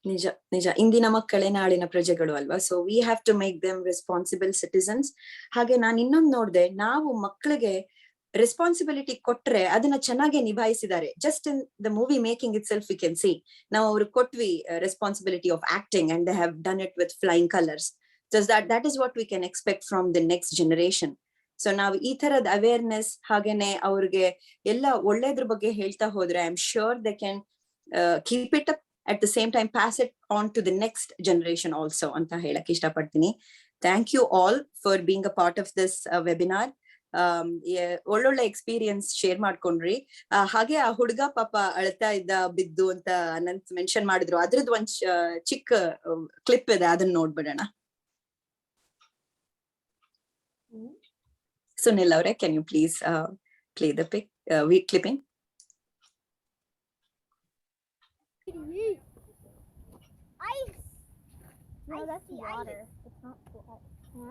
ನಿಜ ನಿಜ, ಇಂದಿನ ಮಕ್ಕಳೇ ನಾಳಿನ ಪ್ರಜೆಗಳು ಅಲ್ವಾ. So we have to make them responsible citizens. ಹಾಗೆ ನಾನು ಇನ್ನೊಂದು ನೋಡ್ದೆ, ನಾವು ಮಕ್ಕಳಿಗೆ ರೆಸ್ಪಾನ್ಸಿಬಿಲಿಟಿ ಕೊಟ್ರೆ ಅದನ್ನ ಚೆನ್ನಾಗಿ ನಿಭಾಯಿಸಿದ್ದಾರೆ. Just in the movie making itself we can see, ನಾವು ಅವ್ರಿಗೆ ಕೊಟ್ವಿ responsibility of acting and they have done it with flying colours. So that is what we can expect from the next generation. So ನಾವು ಈ ತರದ awareness ಹಾಗೇನೆ ಅವ್ರಿಗೆ ಎಲ್ಲ ಒಳ್ಳೇದ್ರ ಬಗ್ಗೆ ಹೇಳ್ತಾ ಹೋದ್ರೆ I am sure they can keep it up, at the same time pass it on to the next generation also anta helak ishtapadtini. Thank you all for being a part of this webinar. ಒಳ್ಳೊಳ್ಳೆ experience share ಮಾಡ್ಕೊಂಡ್ರಿ. ಹಾಗೆ ಆ ಹುಡುಗ ಪಾಪ ಅಳ್ತಾ ಇದ್ದ ಬಿದ್ದು ಅಂತ ಅನಂತ್ ಮೆನ್ಷನ್ ಮಾಡಿದ್ರು, ಅದ್ರದ್ದು ಒಂದ್ ಚಿಕ್ಕ ಕ್ಲಿಪ್ ಇದೆ, ಅದನ್ನ ನೋಡ್ಬಿಡೋಣ. ಸುನಿಲ್ ಅವರೇ, can you please play the clipping? Ice. No, that's water. It's not salt.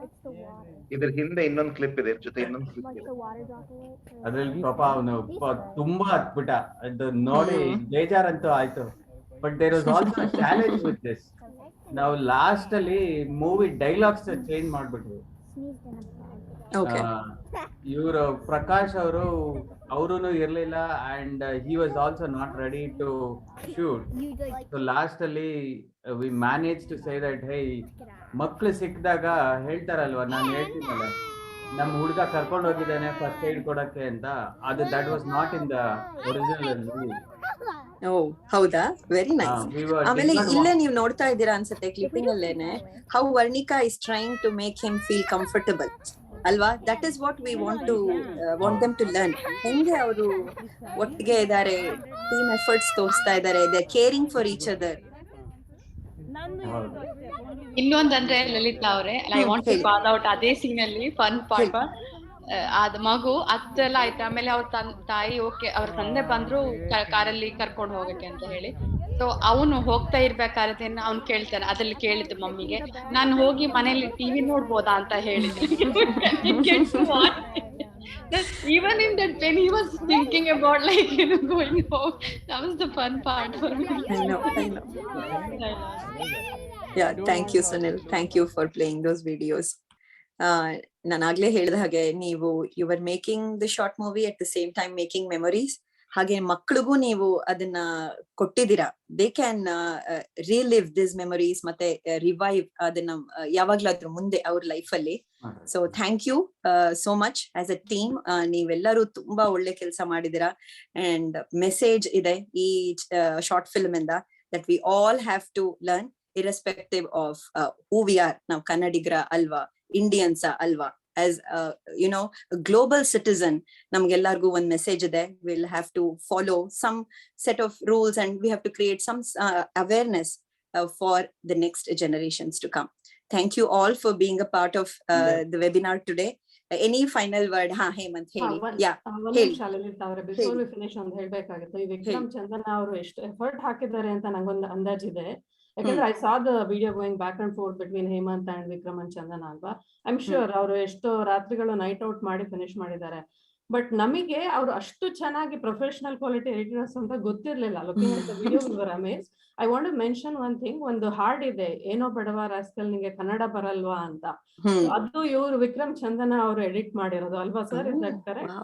It's the water. ಇದರ ಹಿಂದೆ ಇನ್ನೊಂದು ಕ್ಲಿಪ್ ಇದೆ, ಜೊತೆ ಇನ್ನೊಂದು ಕ್ಲಿಪ್ Like ಇದೆ. the water droplet. ಅದ್ರಲ್ಲಿ ಪಾಪ ಅವನು ತುಂಬಾ ಹತ್ಬಿಟ್ಟ, ಅದು ನೋಡಿ ಬೇಜಾರಂತೂ ಆಯ್ತು. But there was also challenge with this. ನಾವು ಲಾಸ್ಟ್ ಅಲ್ಲಿ ಮೂವಿ ಡೈಲಾಗ್ಸ್ ಚೇಂಜ್ ಮಾಡ್ಬಿಟ್ರು. ಇವರು ಪ್ರಕಾಶ್ ಅವರು ಇರ್ಲಿಲ್ಲ, and he was also not ready to shoot. So last ಅಲ್ಲಿ we manage to say that hey, ಮಕ್ಳು ಸಿಕ್ಕಿದಾಗ ಹೇಳ್ತಾರಲ್ವಾ, ನಾನು ಹೇಳ್ತೀನಲ್ಲ ನಮ್ಮ ಹುಡುಗ ಕರ್ಕೊಂಡು ಹೋಗಿದ್ದಾನೆ ಫಸ್ಟ್ ಏಡ್ ಕೊಡಕ್ಕೆ ಅಂತ, ಅದು that was not in the original movie. ಹೌದಾ, ವೆರಿ ನೈಸ್. ಆಮೇಲೆ ಇಲ್ಲೇ ನೀವು ನೋಡ್ತಾ ಇದ್ದೀರಾ ಅನ್ಸುತ್ತೆ ಕ್ಲಿಪ್ಪಿಂಗ್ ಅಲ್ಲೇನೆ, how Varnika is trying to make him feel comfortable ಅಲ್ವಾ. That is what we want them to learn. ಹೆಂಗೆ ಅವರು ಒಟ್ಟಿಗೆ ಇದ್ದಾರೆ, ಟೀಮ್ ಎಫರ್ಟ್ಸ್ ತೋರಿಸ್ತಾ ಇದ್ದಾರೆ, they caring for each other. ಇನ್ನೊಂದಂದ್ರೆ ಲಲಿತಾ ಅವರೇ, I want to call out ಅದೇ ಸೀನ್ ಅಲ್ಲಿ ಫನ್ ಪಾರ್ಟ್, ಅದ್ ಮಗು ಅದೆಲ್ಲ ಆಯ್ತು. ಆಮೇಲೆ ಅವ್ರ ತಾಯಿ ಓಕೆ, ಅವ್ರ ತಂದೆ ಬಂದ್ರು ಕಾರಲ್ಲಿ ಕರ್ಕೊಂಡು ಹೋಗಕ್ಕೆ ಅಂತ ಹೇಳಿ. ಸೊ ಅವನು ಹೋಗ್ತಾ ಇರ್ಬೇಕಾದ್ರೆ ಅವ್ನು ಕೇಳ್ತಾನೆ, ಅದ್ರಲ್ಲಿ ಕೇಳಿದ್ದು ಮಮ್ಮಿಗೆ, ನಾನು ಹೋಗಿ ಮನೇಲಿ ಟಿವಿ ನೋಡ್ಬೋದಾ ಅಂತ ಹೇಳಿ. Even in that when he was thinking about going home, that was the fun part for me. I know. Yeah, thank you Sunil, thank you for playing those videos. ನಾನು ಆಗ್ಲೇ ಹೇಳಿದ ಹಾಗೆ, ನೀವು you are making the short movie at the same time making memories. ಹಾಗೆ ಮಕ್ಳಿಗೂ ನೀವು ಅದನ್ನ ಕೊಟ್ಟಿದ್ದೀರಾ. They can relive this memories ಮತ್ತೆ ರಿವೈವ್ ಅದನ್ನ ಯಾವಾಗ್ಲಾದ್ರೂ ಮುಂದೆ ಅವ್ರ ಲೈಫ್ ಅಲ್ಲಿ. So thank you so much as a team. ನೀವೆಲ್ಲರೂ ತುಂಬಾ ಒಳ್ಳೆ ಕೆಲಸ ಮಾಡಿದಿರಾ. ಅಂಡ್ ಮೆಸೇಜ್ ಇದೆ ಈ ಶಾರ್ಟ್ ಫಿಲ್ಮ್ ಇಂದ, that we all have to learn irrespective of who we are. ನಾವು ಕನ್ನಡಿಗರ ಅಲ್ವಾ, ಇಂಡಿಯನ್ಸ್ ಅಲ್ವಾ, as a global citizen, ನಮ್ಗೆಲ್ಲರಿಗೂ ಒಂದ್ ಮೆಸೇಜ್ ಇದೆ. we'll have to follow some set of rules and we have to create some awareness for the next generations to come. Thank you all for being a part of the webinar today. Any final word? Hemant ಹೇಳಿ. Before we finish ಅಂತ ಹೇಳ್ಬೇಕಾಗಿತ್ತು. ಈ ವಿಕ್ರಮ್ ಚಂದನ ಅವರು ಎಷ್ಟು effort ಹಾಕಿದ್ದಾರೆ ಅಂತ ನಂಗೊಂದು ಅಂದಾಜಿದೆ. ಯಾಕಂದ್ರೆ I saw the video going back and forth between Hemanth and Vikram and Chandana ಅಲ್ವಾ. ಐ ಆಮ್ ಶ್ಯೂರ್ ಅವರು ಎಷ್ಟೋ ರಾತ್ರಿಗಳು ನೈಟ್ ಔಟ್ ಮಾಡಿ ಫಿನಿಶ್ ಮಾಡಿದ್ದಾರೆ. ಬಟ್ ನಮಗೆ ಅವರು ಅಷ್ಟು ಚೆನ್ನಾಗಿ ಪ್ರೊಫೆಷನಲ್ ಕ್ವಾಲಿಟಿ ಎಡಿಟರ್ಸ್ ಅಂತ ಗೊತ್ತಿರ್ಲಿಲ್ಲ. Looking at the video we were amazed. I want to mention one thing. ಒಂದು ಹಾಡ್ ಇದೆ, ಏನೋ ಬಡವ ರಾಸ್ಕಲ್ ನಿಂಗೆ ಕನ್ನಡ ಬರಲ್ವಾ ಅಂತ. ಅದು ಇವರು ವಿಕ್ರಮ್ ಚಂದನ ಅವರು ಎಡಿಟ್ ಮಾಡಿರೋದು ಅಲ್ವಾ sir? Is that correct?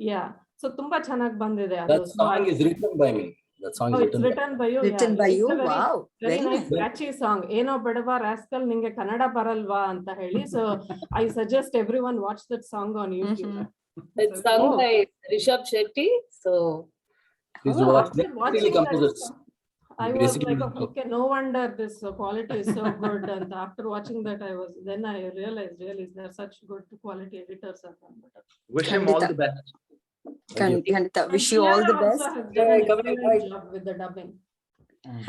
Yeah. So ತುಂಬಾ ಚೆನ್ನಾಗಿ ಬಂದಿದೆ ಅದು. Song is written by me. That song is written by you. Written by you. Wow, very nice catchy song. ಏನೋ ಬಡವ ರಾಸ್ಕಲ್ ನಿಂಗೆ ಕನ್ನಡ ಬರಲ್ವಾ ಅಂತ ಹೇಳಿ. So I suggest everyone watch that song on YouTube. It's sung by Rishabh Shetty. So please watch that. Really composers. I was like, okay, no wonder this quality is so good. And after watching that, then I realized really they're such good quality editors. Wish him all the best. Kandita, wish you all the best. Job with the dubbing.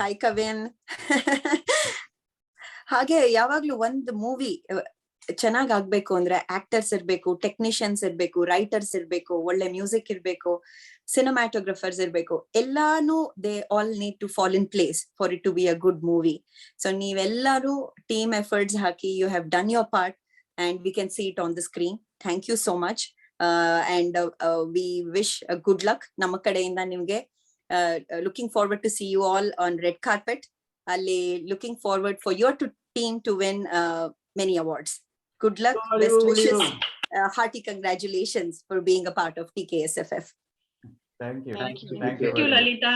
Hi ಕವಿನ್. ಹಾಗೆ ಯಾವಾಗ್ಲೂ ಒಂದು movie ಚೆನ್ನಾಗ್ ಆಗ್ಬೇಕು ಅಂದ್ರೆ actors ಇರ್ಬೇಕು, technicians ಇರ್ಬೇಕು, writers ಇರ್ಬೇಕು, ಒಳ್ಳೆ ಮ್ಯೂಸಿಕ್ ಇರ್ಬೇಕು, ಸಿನಿಮ್ಯಾಟೋಗ್ರಫರ್ಸ್ ಇರ್ಬೇಕು. ಎಲ್ಲಾನು they all need to fall in place for it to be a good movie. So ನೀವೆಲ್ಲರೂ ಟೀಮ್ ಎಫರ್ಟ್ಸ್ ಹಾಕಿ you have done your part and we can see it on the screen. Thank you so much. And we wish good luck ನಮ್ಮ ಕಡೆಯಿಂದ ನಿಮ್ಗೆ. Looking forward to see you all on red carpet. ಅಲ್ಲಿ looking forward for your team to win many awards. Good luck, best wishes, hearty congratulations for being a part of TKSFF. Thank you. Thank you, Lalita.